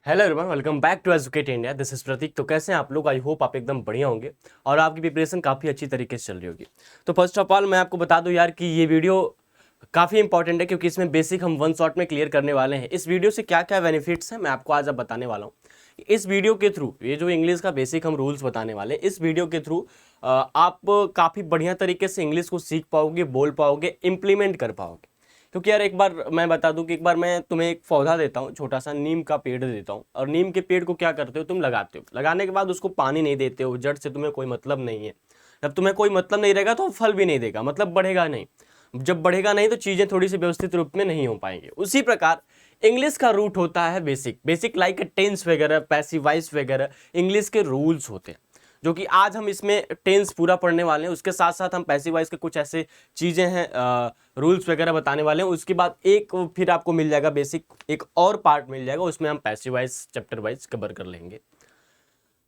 Hello everyone, welcome back to Educate India. This is Prateek. तो कैसे हैं आप लोग? आई होप आप एकदम बढ़िया होंगे और आपकी प्रिपरेशन काफ़ी अच्छी तरीके से चल रही होगी। तो फर्स्ट ऑफ ऑल मैं आपको बता दूं यार कि ये वीडियो काफ़ी इंपॉर्टेंट है क्योंकि इसमें बेसिक हम वन शॉट में क्लियर करने वाले हैं। इस वीडियो से क्या क्या बेनिफिट्स हैं मैं आपको आज अब बताने वाला हूँ। इस वीडियो के थ्रू ये जो इंग्लिश का बेसिक हम रूल्स बताने वाले हैं, इस वीडियो के थ्रू आप काफ़ी बढ़िया तरीके से इंग्लिश को सीख पाओगे, बोल पाओगे, इम्प्लीमेंट कर पाओगे। क्योंकि यार एक बार मैं बता दूं कि एक बार मैं तुम्हें एक पौधा देता हूँ, छोटा सा नीम का पेड़ देता हूँ, और नीम के पेड़ को क्या करते हो तुम? लगाते हो। लगाने के बाद उसको पानी नहीं देते हो, जड़ से तुम्हें कोई मतलब नहीं है। जब तुम्हें कोई मतलब नहीं रहेगा तो फल भी नहीं देगा, मतलब बढ़ेगा नहीं। जब बढ़ेगा नहीं तो चीज़ें थोड़ी सी व्यवस्थित रूप में नहीं हो पाएंगी। उसी प्रकार इंग्लिश का रूट होता है बेसिक। बेसिक लाइक टेंस वगैरह, पैसिव वॉइस वगैरह इंग्लिश के रूल्स होते हैं, जो कि आज हम इसमें टेंस पूरा पढ़ने वाले हैं। उसके साथ साथ हम पैसिव वॉइस के कुछ ऐसे चीज़ें हैं, रूल्स वगैरह बताने वाले हैं। उसके बाद एक फिर आपको मिल जाएगा बेसिक, एक और पार्ट मिल जाएगा, उसमें हम passive voice chapter wise cover कर लेंगे।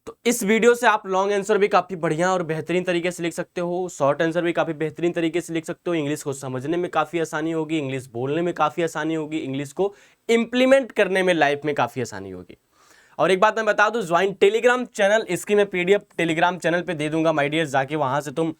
तो इस वीडियो से आप लॉन्ग आंसर भी काफ़ी बढ़िया और बेहतरीन तरीके से लिख सकते हो, शॉर्ट आंसर भी काफ़ी बेहतरीन तरीके से लिख सकते हो। इंग्लिश को समझने में काफ़ी आसानी होगी, इंग्लिश बोलने में काफ़ी आसानी होगी, इंग्लिश को इम्प्लीमेंट करने में लाइफ में काफ़ी आसानी होगी। और एक बात मैं बता दूं, ज्वाइन टेलीग्राम चैनल, इसकी मैं पीडीएफ टेलीग्राम चैनल पे दे दूंगा माय डियर, जाके वहां से तुम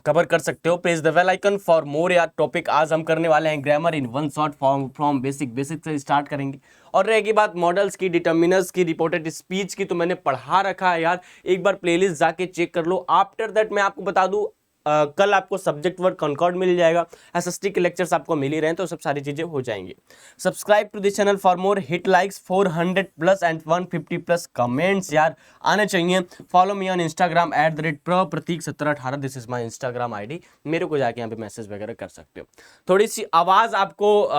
कवर कर सकते हो। Press the bell icon for more. यार टॉपिक आज हम करने वाले हैं grammar in one shot form from basic. Basic से स्टार्ट करेंगे। और रहेगी बात मॉडल्स की, डिटर्मिनर्स की, रिपोर्टेड स्पीच की, तो मैंने पढ़ा रखा है यार, एक बार प्लेलिस्ट जाके चेक कर लो। आफ्टर दैट मैं आपको बता दूं, कल आपको सब्जेक्ट वर्ड कॉन्कॉर्ड मिल जाएगा, एसएसटी के लेक्चर्स आपको मिल ही रहे हैं, तो सब सारी चीजें हो जाएंगी। Subscribe to this channel for more, hit likes 400 plus and 150 plus comments यार आने चाहिए। फॉलो मी ऑन इंस्टाग्राम @प्रतीक1718। This is my Instagram ID. मेरे को जाके यहाँ पे मैसेज वगैरह कर सकते हो। थोड़ी सी आवाज़ आपको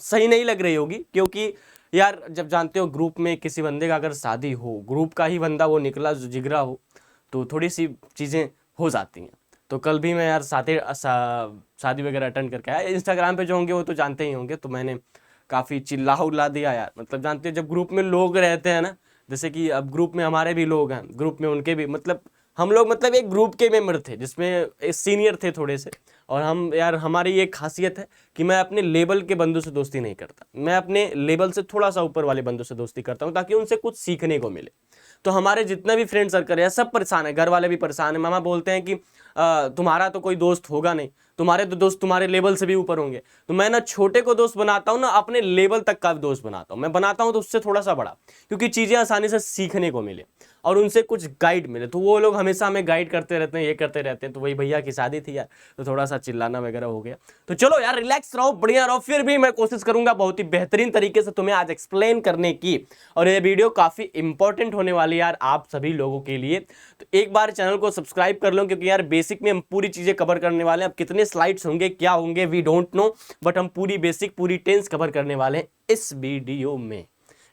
सही नहीं लग रही होगी, क्योंकि यार जब जानते हो ग्रुप में किसी बंदे का अगर शादी हो, ग्रुप का ही बंदा वो निकला जो जिगरा हो, तो थोड़ी सी चीज़ें हो जाती हैं। तो कल भी मैं यार शादी वगैरह अटेंड करके आया। इंस्टाग्राम पे जो होंगे वो तो जानते ही होंगे, तो मैंने काफ़ी चिल्ला उल्ला दिया यार। मतलब जानते हो जब ग्रुप में लोग रहते हैं ना, जैसे कि अब ग्रुप में हमारे भी लोग हैं, ग्रुप में उनके भी, मतलब हम लोग मतलब एक ग्रुप के मेंबर थे जिसमें सीनियर थे थोड़े से। और हम यार, हमारी ये खासियत है कि मैं अपने लेवल के बंदों से दोस्ती नहीं करता, मैं अपने लेवल से थोड़ा सा ऊपर वाले बंदों से दोस्ती करता हूँ, ताकि उनसे कुछ सीखने को मिले। तो हमारे जितने भी फ्रेंड सर्कल है सब परेशान है, घर वाले भी परेशान है। मामा बोलते हैं कि तुम्हारा तो कोई दोस्त होगा नहीं, तुम्हारे तो दोस्त तुम्हारे लेवल से भी ऊपर होंगे। तो मैं ना छोटे को दोस्त बनाता हूँ, ना अपने लेवल तक का दोस्त बनाता हूँ। मैं बनाता हूँ तो उससे थोड़ा सा बड़ा, क्योंकि चीज़ें आसानी से सीखने को मिले और उनसे कुछ गाइड मिले। तो वो लोग हमेशा हमें गाइड करते रहते हैं, ये करते रहते हैं। तो वही भैया की शादी थी यार, तो थोड़ा सा चिल्लाना वगैरह हो गया। तो चलो यार, रिलैक्स रहो, बढ़िया रहो। फिर भी मैं कोशिश करूंगा बहुत ही बेहतरीन तरीके से तुम्हें आज एक्सप्लेन करने की। और ये वीडियो काफ़ी इंपॉर्टेंट होने वाली है यार आप सभी लोगों के लिए। तो एक बार चैनल को सब्सक्राइब कर लो, क्योंकि यार बेसिक में हम पूरी चीज़ें कवर करने वाले हैं। अब कितने स्लाइड्स होंगे, क्या होंगे, वी डोंट नो, बट हम पूरी बेसिक, पूरी टेंस कवर करने वाले हैं इस वीडियो में।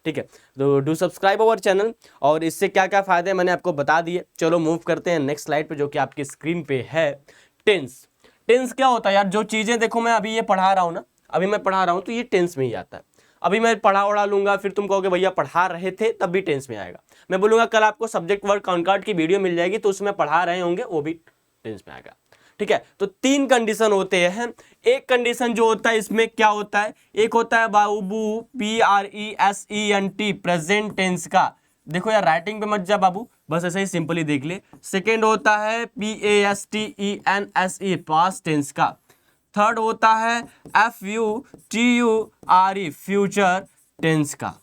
ठीक है, तो डू सब्सक्राइब अवर चैनल। और इससे क्या क्या फायदे मैंने आपको बता दिए। चलो मूव करते हैं नेक्स्ट स्लाइड पे, जो कि आपकी स्क्रीन पे है। टेंस। टेंस क्या होता है यार? जो चीज़ें देखो मैं अभी ये पढ़ा रहा हूँ ना, अभी मैं पढ़ा रहा हूँ तो ये टेंस में ही आता है। अभी मैं पढ़ा उड़ा लूंगा, फिर तुम कहोगे भैया पढ़ा रहे थे, तब भी टेंस में आएगा। मैं बोलूंगा कल आपको सब्जेक्ट वर्ड कॉन्कॉर्ड की वीडियो मिल जाएगी, तो उसमें पढ़ा रहे होंगे, वो भी टेंस में आएगा। ठीक है, तो 3 कंडीशन होते हैं। एक कंडीशन जो होता है इसमें क्या होता है, एक होता है बाबू PRESENT, प्रेजेंट टेंस का। देखो यार, राइटिंग पे मत जा बाबू, बस ऐसे ही सिंपली देख ले। सेकेंड होता है PASTENSE, पास्ट टेंस का। थर्ड होता है FUTURE, फ्यूचर टेंस का।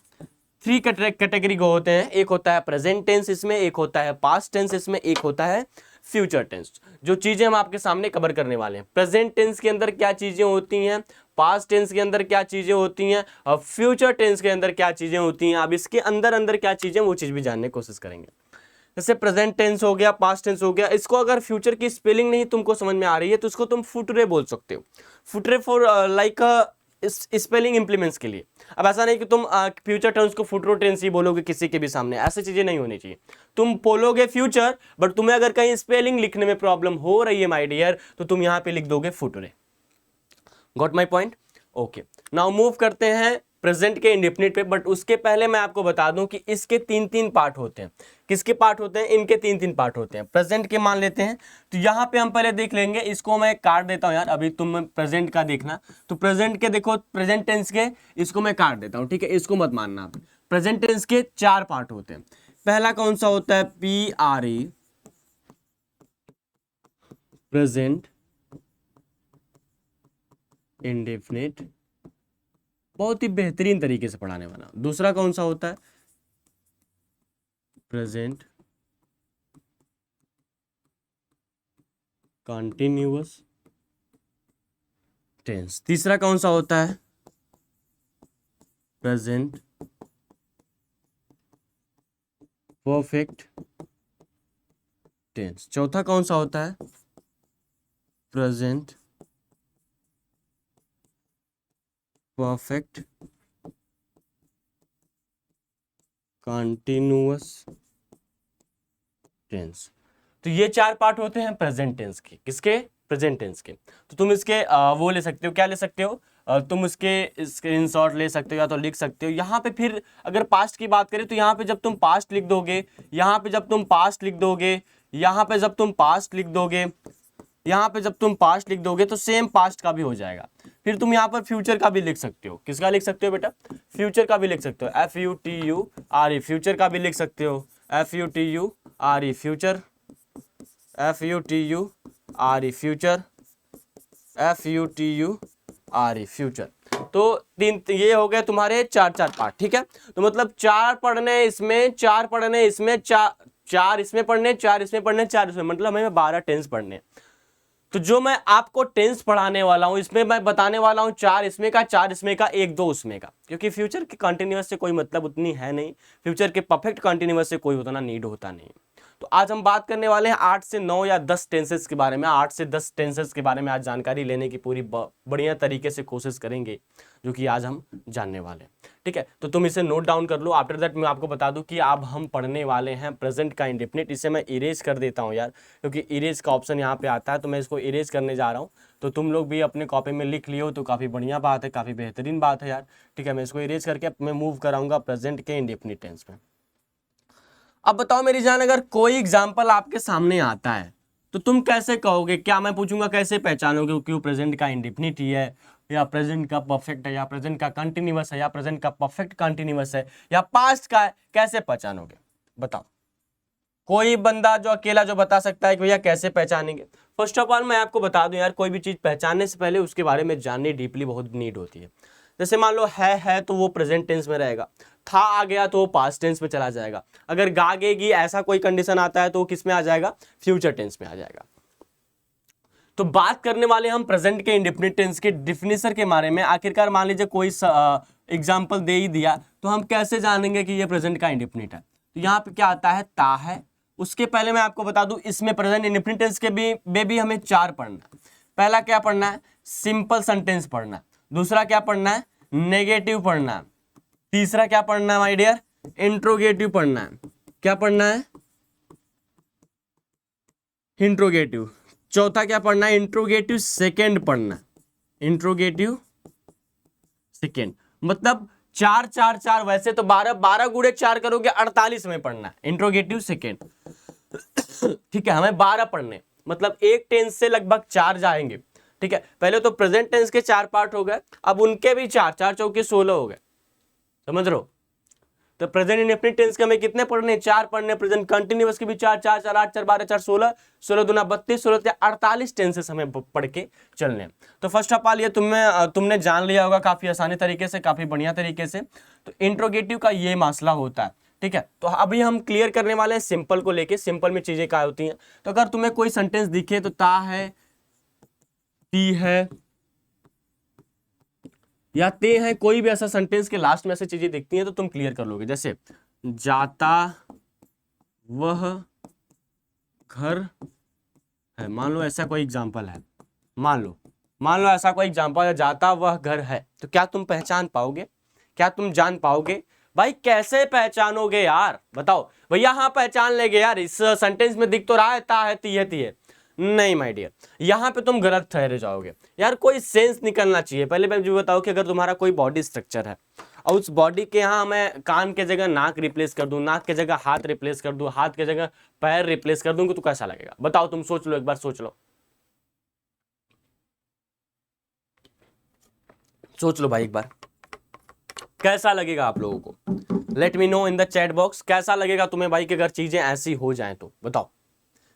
3 कैटेगरी को होते हैं। एक होता है प्रेजेंट टेंस इसमें, एक होता है पास्ट टेंस इसमें, एक होता है फ्यूचर टेंस। जो चीजें हम आपके सामने कवर करने वाले हैं, प्रेजेंट टेंस के अंदर क्या चीजें होती हैं, पास्ट टेंस के अंदर क्या चीजें होती हैं, और फ्यूचर टेंस के अंदर क्या चीजें होती हैं। अब इसके अंदर अंदर क्या चीजें, वो चीज भी जानने की कोशिश करेंगे। जैसे प्रेजेंट टेंस हो गया, पास्ट टेंस हो गया, इसको अगर फ्यूचर की स्पेलिंग नहीं तुमको समझ में आ रही है तो इसको तुम फुटरे बोल सकते हो। फुटरे फॉर लाइक स्पेलिंग इंप्लीमेंट्स के लिए। अब ऐसा नहीं कि तुम फ्यूचर टेंस को फुटरो टेंस ही बोलोगे किसी के भी सामने, ऐसी चीजें नहीं होनी चाहिए। तुम बोलोगे फ्यूचर, बट तुम्हें अगर कहीं स्पेलिंग लिखने में प्रॉब्लम हो रही है माय डियर, तो तुम यहां पे लिख दोगे फुटरे। Got my point? Okay, now move करते हैं प्रेजेंट के इंडेफिनिट पे। बट उसके पहले मैं आपको बता दूं कि इसके 3 पार्ट होते हैं। किसके पार्ट होते हैं? इनके 3 पार्ट होते हैं। प्रेजेंट के मान लेते हैं, तो यहां पे हम पहले देख लेंगे। इसको मैं काट देता हूं यार, अभी तुम प्रेजेंट का देखना। तो प्रेजेंट के देखो, प्रेजेंट टेंस के इसको मैं काट देता हूं, ठीक है, इसको मत मानना आप। प्रेजेंट टेंस के 4 पार्ट होते हैं। पहला कौन सा होता है? PRE, प्रेजेंट इंडेफिनिट, बहुत ही बेहतरीन तरीके से पढ़ाने वाला। दूसरा कौन सा होता है? Present continuous tense. तीसरा कौन सा होता है? Present perfect tense. चौथा कौन सा होता है? Present perfect continuous tense. तो ये 4 पार्ट होते हैं प्रेजेंट टेंस के। किसके? प्रेजेंट टेंस के। तो तुम इसके वो ले सकते हो, क्या ले सकते हो? तुम इसके स्क्रीनशॉट ले सकते हो या तो लिख सकते हो। यहाँ पे फिर अगर पास्ट की बात करें तो यहाँ पे जब तुम पास्ट लिख दोगे, यहाँ पे जब तुम पास्ट लिख दोगे, यहाँ पे जब तुम पास्ट लिख दोगे, यहाँ पे जब तुम पास्ट लिख दोगे तो सेम पास्ट का भी हो जाएगा। फिर तुम यहाँ पर फ्यूचर का भी लिख सकते हो। किसका लिख सकते हो बेटा? फ्यूचर का भी लिख सकते हो। FUTURE, फ्यूचर का भी लिख सकते हो। FUTURE, future, FUTURE, future, FUTURE, future. तो तीन ये हो गए तुम्हारे 4 पार्ट। ठीक है, तो मतलब 4 पढ़ने इसमें, 4 पढ़ने इसमें, 4 इसमें पढ़ने, 4 इसमें पढ़ने, 4 इसमें, मतलब हमें 12 टेंस पढ़ने। तो जो मैं आपको टेंस पढ़ाने वाला हूं इसमें मैं बताने वाला हूं 4 इसमें का, 4 इसमें का, 1-2 उसमें का, क्योंकि फ्यूचर के कंटिन्यूअस से कोई मतलब उतनी है नहीं, फ्यूचर के परफेक्ट कंटिन्यूअस से कोई उतना नीड होता नहीं। तो आज हम बात करने वाले हैं 8 से 9 या 10 टेंसेस के बारे में। 8 से 10 टेंसेस के बारे में आज जानकारी लेने की पूरी बढ़िया तरीके से कोशिश करेंगे, जो कि आज हम जानने वाले हैं। ठीक है, तो तुम इसे नोट डाउन कर लो। आफ्टर दैट मैं आपको बता दूं कि अब हम पढ़ने वाले हैं प्रेजेंट का इंडेफिनिट। इसे मैं इरेज कर देता हूं यार, क्योंकि इरेज का ऑप्शन यहाँ पे आता है, तो मैं इसको इरेज करने जा रहा हूँ। तो तुम लोग भी अपने कॉपी में लिख लियो तो काफ़ी बढ़िया बात है, काफ़ी बेहतरीन बात है यार। ठीक है, मैं इसको इरेज करके मैं मूव कराऊंगा प्रेजेंट के इंडेफिनिट टेंस में। अब बताओ मेरी जान, अगर कोई एग्जाम्पल आपके सामने आता है तो तुम कैसे कहोगे? क्या मैं पूछूंगा कैसे पहचानोगे कि वो प्रेजेंट का इंडेफिनिट ही है, या प्रेजेंट का परफेक्ट है, या प्रेजेंट का कंटिन्यूअस है, या प्रेजेंट का परफेक्ट कंटिन्यूअस है, या पास्ट का है? कैसे पहचानोगे बताओ? कोई बंदा जो अकेला जो बता सकता है कि भैया कैसे पहचानेंगे? फर्स्ट ऑफ ऑल मैं आपको बता दूं यार, कोई भी चीज पहचानने से पहले उसके बारे में जाननी डीपली बहुत नीड होती है। जैसे मान लो है तो वो प्रेजेंट टेंस में रहेगा, था आ गया तो वो पास्ट टेंस में चला जाएगा, अगर गागेगी ऐसा कोई कंडीशन आता है तो वो किस में आ जाएगा? फ्यूचर टेंस में आ जाएगा। तो बात करने वाले हम प्रेजेंट के इंडेफिनिट टेंस के डिफिनेशन के बारे में। आखिरकार मान लीजिए कोई एग्जाम्पल दे ही दिया तो हम कैसे जानेंगे कि ये प्रेजेंट का इंडेफिनिट है? तो यहाँ पे क्या आता है? ता है। उसके पहले मैं आपको बता दूं इसमें प्रेजेंट इंडेफिनिट टेंस के भी हमें 4 पढ़ना है। पहला क्या पढ़ना है? सिंपल सेंटेंस पढ़ना है। दूसरा क्या पढ़ना है? नेगेटिव पढ़ना है। तीसरा क्या पढ़ना है माय डियर? इंट्रोगेटिव पढ़ना है। क्या पढ़ना है? इंट्रोगेटिव। चौथा क्या पढ़ना है? इंट्रोगेटिव सेकेंड पढ़ना है। इंट्रोगेटिव सेकेंड, मतलब 4 4 4, वैसे तो 12 12 गुणे 4 करोगे 48 में पढ़ना है इंट्रोगेटिव सेकेंड। ठीक है, हमें 12 पढ़ने, मतलब एक टेंस से लगभग 4 जाएंगे। ठीक है, पहले तो प्रेजेंट टेंस के 4 पार्ट हो गए, अब उनके भी 4 4 चौके 16 हो गए। समझ रहे हो? तो प्रेजेंट इंडेफिनिट टेंस के हमें कितने पढ़ने? 4 पढ़ने। प्रेजेंट कंटिन्यूअस के भी 4 4 4 8 4 12 4 16, 16 दूना 32, 16 या 48 टेंसेस हमें पढ़ के चलने। तो फर्स्ट ऑफ ऑल ये तुमने जान लिया होगा काफी आसानी तरीके से, काफी बढ़िया तरीके से। तो इंट्रोगेटिव का ये मसला होता है। ठीक है, तो अभी हम क्लियर करने वाले हैं सिंपल को लेके। सिंपल में चीजें क्या होती हैं? तो अगर तुम्हें कोई सेंटेंस दिखे तो ता है, ती है या ते है, कोई भी ऐसा सेंटेंस के लास्ट में ऐसी चीजें दिखती हैं तो तुम क्लियर कर लोगे। जैसे जाता वह घर है, मान लो ऐसा कोई एग्जांपल है, मान लो ऐसा कोई एग्जांपल है, जाता वह घर है, तो क्या तुम पहचान पाओगे? क्या तुम जान पाओगे? भाई कैसे पहचानोगे यार? बताओ भैया। हाँ पहचान लेंगे यार, इस सेंटेंस में दिख तो रहा है ता है, ती है। नहीं माय डियर, यहां पे तुम गलत ठहरे जाओगे यार। कोई सेंस निकलना चाहिए। पहले मैं मुझे बताओ कि अगर तुम्हारा कोई बॉडी स्ट्रक्चर है और उस बॉडी के यहाँ मैं कान के जगह नाक रिप्लेस कर दूं, नाक के जगह हाथ रिप्लेस कर दूं, हाथ के जगह पैर रिप्लेस कर दूंगा तो कैसा लगेगा? बताओ, तुम सोच लो, एक बार सोच लो, सोच लो भाई एक बार। कैसा लगेगा आप लोगों को? Late me know in the chat box, कैसा लगेगा तुम्हें भाई कि अगर चीजें ऐसी हो जाएं तो बताओ।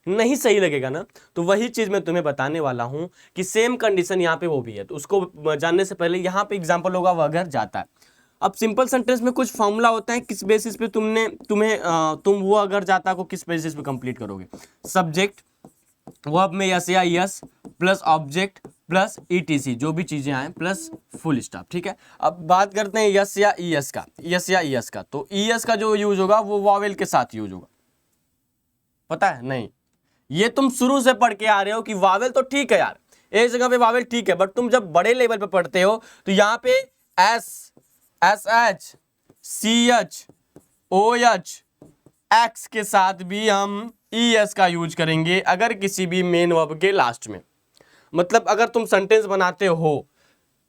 नहीं सही लगेगा ना? तो वही चीज मैं तुम्हें बताने वाला हूं कि सेम कंडीशन यहाँ पे वो भी है। तो उसको जानने से पहले यहाँ पे एग्जांपल होगा वह अगर जाता है। अब सिंपल सेंटेंस में कुछ फॉर्मूला होता है, किस बेसिस पे तुम वो अगर जाता को किस बेसिस पे कंप्लीट करोगे? सब्जेक्ट, वर्ब में यस या yes plus object plus etc जो भी चीजें आए प्लस फुल स्टॉप। ठीक है, अब बात करते हैं यस या ईएस का। यस या ईएस का, तो ईएस का जो यूज होगा वो वॉवेल के साथ यूज होगा। पता है? नहीं, ये तुम शुरू से पढ़ के आ रहे हो कि वावेल तो ठीक है यार, एक जगह पे वावेल ठीक है, बट तुम जब बड़े लेवल पे पढ़ते हो तो यहाँ पे S, S H, C H, O H, X के साथ भी हम ई एस का यूज करेंगे अगर किसी भी मेन वर्ब के लास्ट में। मतलब अगर तुम सेंटेंस बनाते हो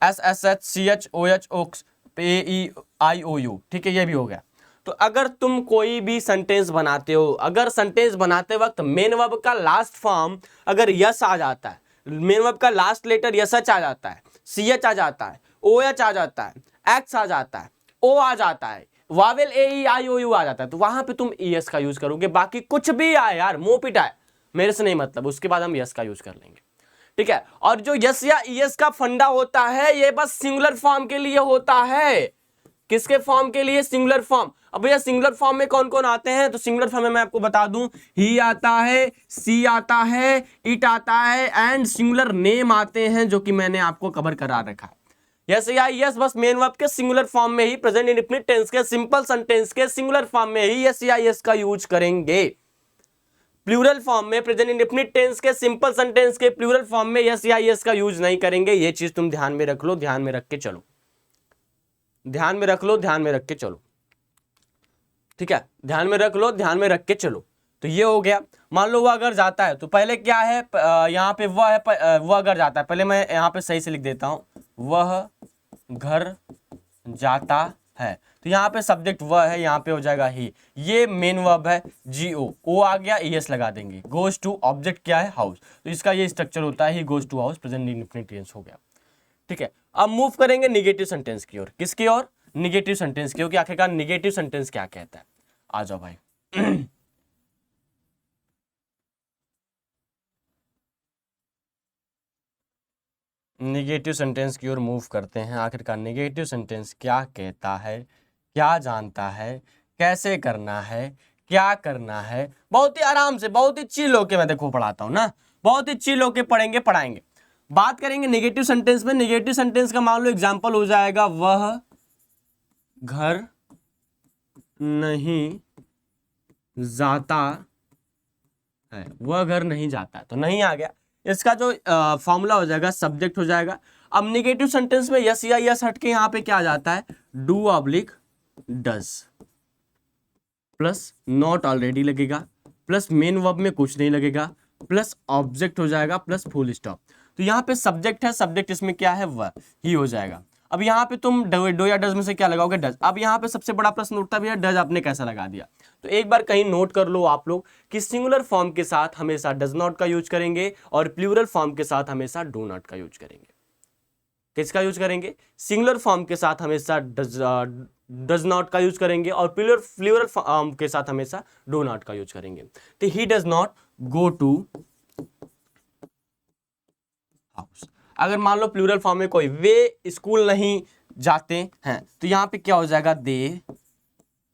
S S H C H O H X A E I O U, ठीक है, ये भी हो गया। तो अगर तुम कोई भी सेंटेंस बनाते हो, अगर सेंटेंस बनाते वक्त मेन वर्ब का लास्ट फॉर्म अगर यस आ जाता है, मेन वर्ब का लास्ट लेटर यस एच आ जाता है, सी एच आ जाता है, ओ एच आ जाता है, एक्स आ जाता है, ओ आ जाता है, Wavell A E I O you आ जाता है, तो वहां पे तुम ई एस का यूज करोगे। बाकी कुछ भी आए यार, मुंह पिटाए, मेरे से नहीं मतलब, उसके बाद हम यस का यूज कर लेंगे। ठीक है, और जो यस या ईएस का फंडा होता है ये बस सिंगुलर फॉर्म के लिए होता है। किसके फॉर्म के लिए? Singular form. अब भैया सिंगुलर फॉर्म में कौन कौन आते हैं? तो सिंगुलर फॉर्म में मैं आपको बता दूं, ही आता है, सी आता है, इट आता है एंड सिंगुलर नेम आते हैं, जो कि मैंने आपको कवर करा रखा है। यस या यस बस मेन वर्ब के सिंगुलर फॉर्म में ही, प्रेजेंट इंडेफिनिट टेंस के सिंपल सेंटेंस के सिंगुलर फॉर्म में ही यस या यस का यूज करेंगे। प्लूरल फॉर्म में, प्रेजेंट इंडेफिनिट टेंस के सिंपल सेंटेंस के प्लूरल फॉर्म में यस या यस का यूज नहीं करेंगे। ये चीज तुम ध्यान में रख लो, ध्यान में रख के चलो, ध्यान में रख लो, ध्यान में रख के चलो। ठीक है, ध्यान में रख लो, ध्यान में रख के चलो। तो ये हो गया। मान लो वह अगर जाता है, तो पहले क्या है, यहाँ पे वह है, वह अगर जाता है, पहले मैं यहाँ पे सही से लिख देता हूं, वह घर जाता है। तो यहाँ पे सब्जेक्ट वह है, यहाँ पे हो जाएगा ही, ये मेन वर्ब है जीओ, ओ आ गया, ईएस लगा देंगे। गोज टू, ऑब्जेक्ट क्या है? हाउस, तो इसका ये स्ट्रक्चर होता है, he goes to house, present indefinite tense हो गया। ठीक है, अब मूव करेंगे निगेटिव सेंटेंस की ओर। किसकी ओर? निगेटिव सेंटेंस की ओर, कि आखिरकार निगेटिव सेंटेंस क्या कहता है। आ जाओ भाई। निगेटिव सेंटेंस की ओर मूव करते हैं। आखिरकार निगेटिव सेंटेंस क्या कहता है, क्या जानता है, कैसे करना है, क्या करना है। बहुत ही आराम से, बहुत ही चिल होके मैं देखो पढ़ाता हूं ना, बहुत ही चिल होके पढ़ेंगे, पढ़ाएंगे। बात करेंगे नेगेटिव सेंटेंस में। नेगेटिव सेंटेंस का मान लो एग्जांपल हो जाएगा, वह घर नहीं जाता है, वह घर नहीं जाता है, तो नहीं आ गया। इसका जो फॉर्मूला हो जाएगा, सब्जेक्ट हो जाएगा। अब नेगेटिव सेंटेंस में यस या यस हट के यहाँ पे क्या आ जाता है? Do oblique does plus not already लगेगा, प्लस मेन वर्ब में कुछ नहीं लगेगा, प्लस ऑब्जेक्ट हो जाएगा, प्लस फुल स्टॉप। तो यहाँ पे सब्जेक्ट है, सब्जेक्ट इसमें क्या है? वह ही हो जाएगा। अब यहाँ पे तुम डो या डज में से क्या लगाओगे? डज। अब यहाँ पे सबसे बड़ा प्रश्न उठता भी है, डज आपने कैसा लगा दिया? तो एक बार कहीं नोट कर लो आप लोग कि सिंगुलर फॉर्म के साथ हमेशा डज नॉट का यूज करेंगे और प्लूरल फॉर्म के साथ हमेशा डू नॉट का यूज करेंगे। किसका यूज करेंगे? सिंगुलर फॉर्म के साथ हमेशा डज नॉट का यूज करेंगे और प्लूरल फॉर्म के साथ हमेशा डू नॉट का यूज करेंगे। तो he does not go to house. अगर मान लो प्लूरल फॉर्म में कोई, वे स्कूल नहीं जाते हैं, तो यहां पे क्या हो जाएगा? They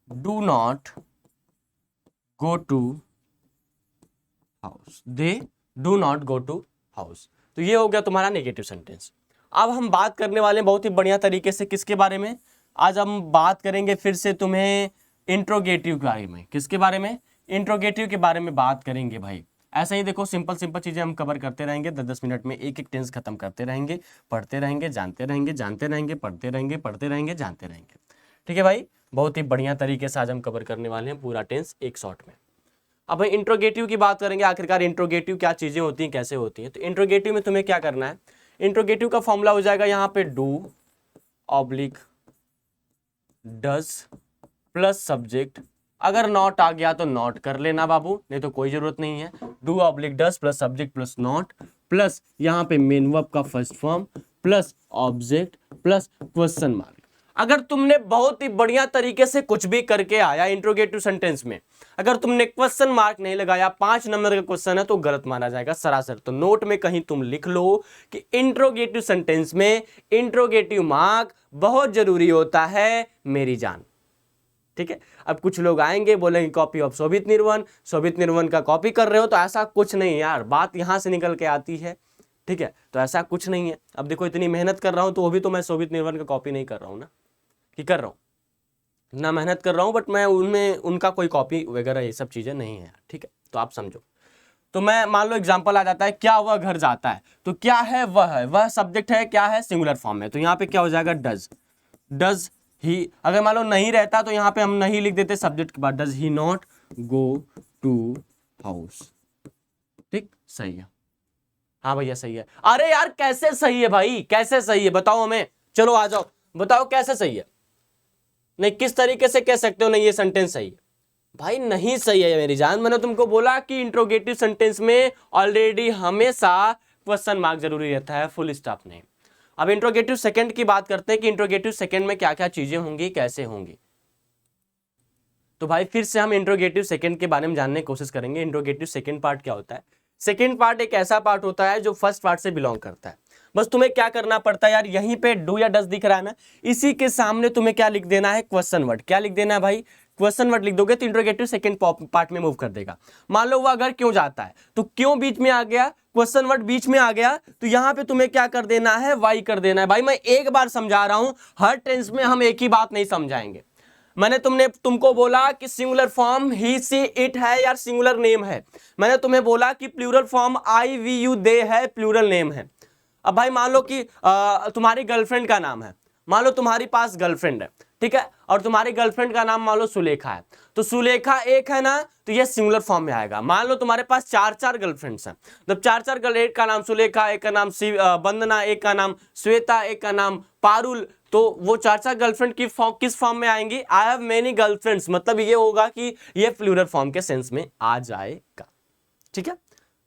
do not go to house, they do not go to house. तो ये हो गया तुम्हारा नेगेटिव सेंटेंस। अब हम बात करने वाले हैं बहुत ही बढ़िया तरीके से किसके बारे में? आज हम बात करेंगे फिर से तुम्हें इंट्रोगेटिव के बारे में। किसके बारे में? इंट्रोगेटिव के बारे में बात करेंगे भाई। ऐसा ही देखो, सिंपल सिंपल चीजें हम कवर करते रहेंगे, 10-10 मिनट में एक एक टेंस खत्म करते रहेंगे, पढ़ते रहेंगे, जानते रहेंगे, जानते रहेंगे, पढ़ते रहेंगे, पढ़ते रहेंगे, जानते रहेंगे। ठीक है भाई, बहुत ही बढ़िया तरीके से आज हम कवर करने वाले हैं पूरा टेंस एक शॉट में। अब भाई इंट्रोगेटिव की बात करेंगे, आखिरकार इंट्रोगेटिव क्या चीजें होती हैं, कैसे होती हैं। तो इंट्रोगेटिव में तुम्हें क्या करना है? इंट्रोगेटिव का फॉर्मूला हो जाएगा यहाँ पे do oblique does plus subject. अगर नॉट आ गया तो नॉट कर लेना बाबू, नहीं तो कोई जरूरत नहीं है। Do oblique does plus subject plus not, plus यहाँ पे मेन वर्ब का first form, plus object, plus question mark. अगर तुमने बहुत ही बढ़िया तरीके से कुछ भी करके आया इंट्रोगेटिव सेंटेंस में, अगर तुमने क्वेश्चन मार्क नहीं लगाया, 5 नंबर का क्वेश्चन है तो गलत माना जाएगा सरासर। तो नोट में कहीं तुम लिख लो कि इंट्रोगेटिव सेंटेंस में इंट्रोगेटिव मार्क बहुत जरूरी होता है मेरी जान। ठीक है, अब कुछ लोग आएंगे बोलेंगे कॉपी ऑफ शोभित निर्वन, शोभित निर्वन का कॉपी कर रहे हो, तो ऐसा कुछ नहीं यार, बात यहां से निकल के आती है। ठीक है, तो ऐसा कुछ नहीं है। अब देखो इतनी मेहनत कर रहा हूं तो वो भी तो मैं शोभित निर्वन का कॉपी नहीं कर रहा हूं ना, कि कर रहा हूं ना, मेहनत कर रहा हूं बट मैं उनमें उनका कोई कॉपी वगैरह ये सब चीजें नहीं है। ठीक है, तो आप समझो। तो मैं मान लो एग्जांपल आ जाता है, क्या वह घर जाता है, तो क्या है, वह सब्जेक्ट है, क्या है, सिंगुलर फॉर्म में, तो यहाँ पे क्या हो जाएगा, डज ही। अगर मान लो नहीं रहता तो यहाँ पे हम नहीं लिख देते सब्जेक्ट के बाद, does he not go to house. ठीक, सही है, हाँ भैया सही है। अरे यार कैसे सही है भाई, कैसे सही है बताओ हमें, चलो आ जाओ बताओ कैसे सही है। नहीं, किस तरीके से कह सकते हो नहीं ये सेंटेंस सही है? भाई नहीं सही है मेरी जान, मैंने तुमको बोला कि इंट्रोगेटिव सेंटेंस में ऑलरेडी हमेशा क्वेश्चन मार्क जरूरी रहता है, फुल स्टॉप नहीं। अब इंट्रोगेटिव सेकंड की बात करते हैं कि इंट्रोगेटिव सेकंड में क्या क्या चीजें होंगी, कैसे होंगी। तो भाई फिर से हम इंट्रोगेटिव सेकंड के बारे में जानने की कोशिश करेंगे। इंट्रोगेटिव सेकंड पार्ट क्या होता है? सेकंड पार्ट एक ऐसा पार्ट होता है जो फर्स्ट पार्ट से बिलोंग करता है। बस तुम्हें क्या करना पड़ता है यार, यहीं पे डू या डज दिख रहा है ना, इसी के सामने तुम्हें क्या लिख देना है, क्वेश्चन वर्ड। क्या लिख देना है भाई, क्वेश्चन वर्ड लिख दोगे तो इंट्रोगेटिव सेकंड पार्ट में मूव कर देगा। मान लो वो अगर क्यों जाता है, तो क्यों बीच में आ गया, क्वेश्चन वर्ड बीच में आ गया, तो यहां पे तुम्हें क्या कर देना है, वाई कर देना है। भाई मैं एक बार समझा रहा हूं, हर टेंस में हम एक ही बात नहीं समझाएंगे। मैंने तुमको बोला कि singular form he she it है यार, सिंगुलर नेम है। मैंने तुम्हें बोला कि plural form I we you they है, प्लूरल नेम है। अब भाई मान लो कि तुम्हारी गर्लफ्रेंड का नाम है, मान लो तुम्हारे पास गर्लफ्रेंड है, ठीक है, और तुम्हारी गर्लफ्रेंड का नाम मान लो सुलेखा है, तो सुलेखा एक है ना, तो ये सिंगुलर फॉर्म में आएगा। मान लो तुम्हारे पास 4 गर्लफ्रेंड्स हैं, जब 4 एक का नाम सुलेखा, एक का नाम वंदना, एक का नाम श्वेता, एक का नाम पारुल, तो वो 4 गर्लफ्रेंड की किस फॉर्म में आएंगी, आई हैव मेनी गर्लफ्रेंड्स, मतलब ये होगा कि ये प्लूरल फॉर्म के सेंस में आ जाएगा। ठीक है,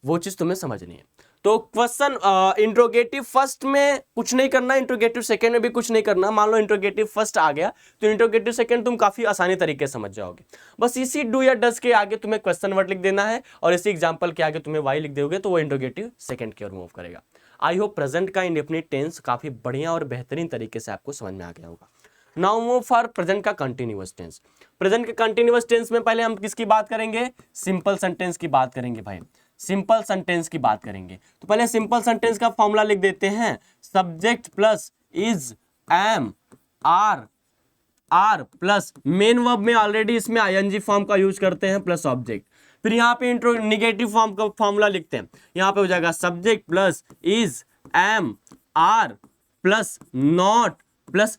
वो चीज तुम्हें समझनी है। तो क्वेश्चन इंट्रोगेटिव फर्स्ट में कुछ नहीं करना, इंट्रोगेटिव सेकंड में भी कुछ नहीं करना। मान लो इंट्रोगेटिव फर्स्ट आ गया तो इंट्रोगेटिव सेकंड तुम काफी आसानी तरीके से समझ जाओगे। बस इसी डू या डज के आगे तुम्हें क्वेश्चन वर्ड लिख देना है और इसी एग्जांपल के आगे तुम्हें वाई लिख दोगे तो वो इंट्रोगेटिव सेकंड की ओर मूव करेगा। आई होप प्रेजेंट का इंडेफिनिट टेंस काफी बढ़िया और बेहतरीन तरीके से आपको समझ में आ गया होगा। नाउ मूव फॉर प्रेजेंट का कंटिन्यूअस टेंस। प्रेजेंट के कंटिन्यूअस टेंस में पहले हम किसकी बात करेंगे, सिंपल सेंटेंस की बात करेंगे भाई, सिंपल सेंटेंस की बात करेंगे। तो पहले सिंपल सेंटेंस का फॉर्मूला लिख देते हैं, subject plus is am are plus main verb में ऑलरेडी इसमें आईएनजी फॉर्म का यूज करते हैं प्लस ऑब्जेक्ट। फिर यहाँ पे नेगेटिव फॉर्म का फॉर्मूला लिखते हैं, यहाँ पे हो जाएगा subject plus is am are plus not plus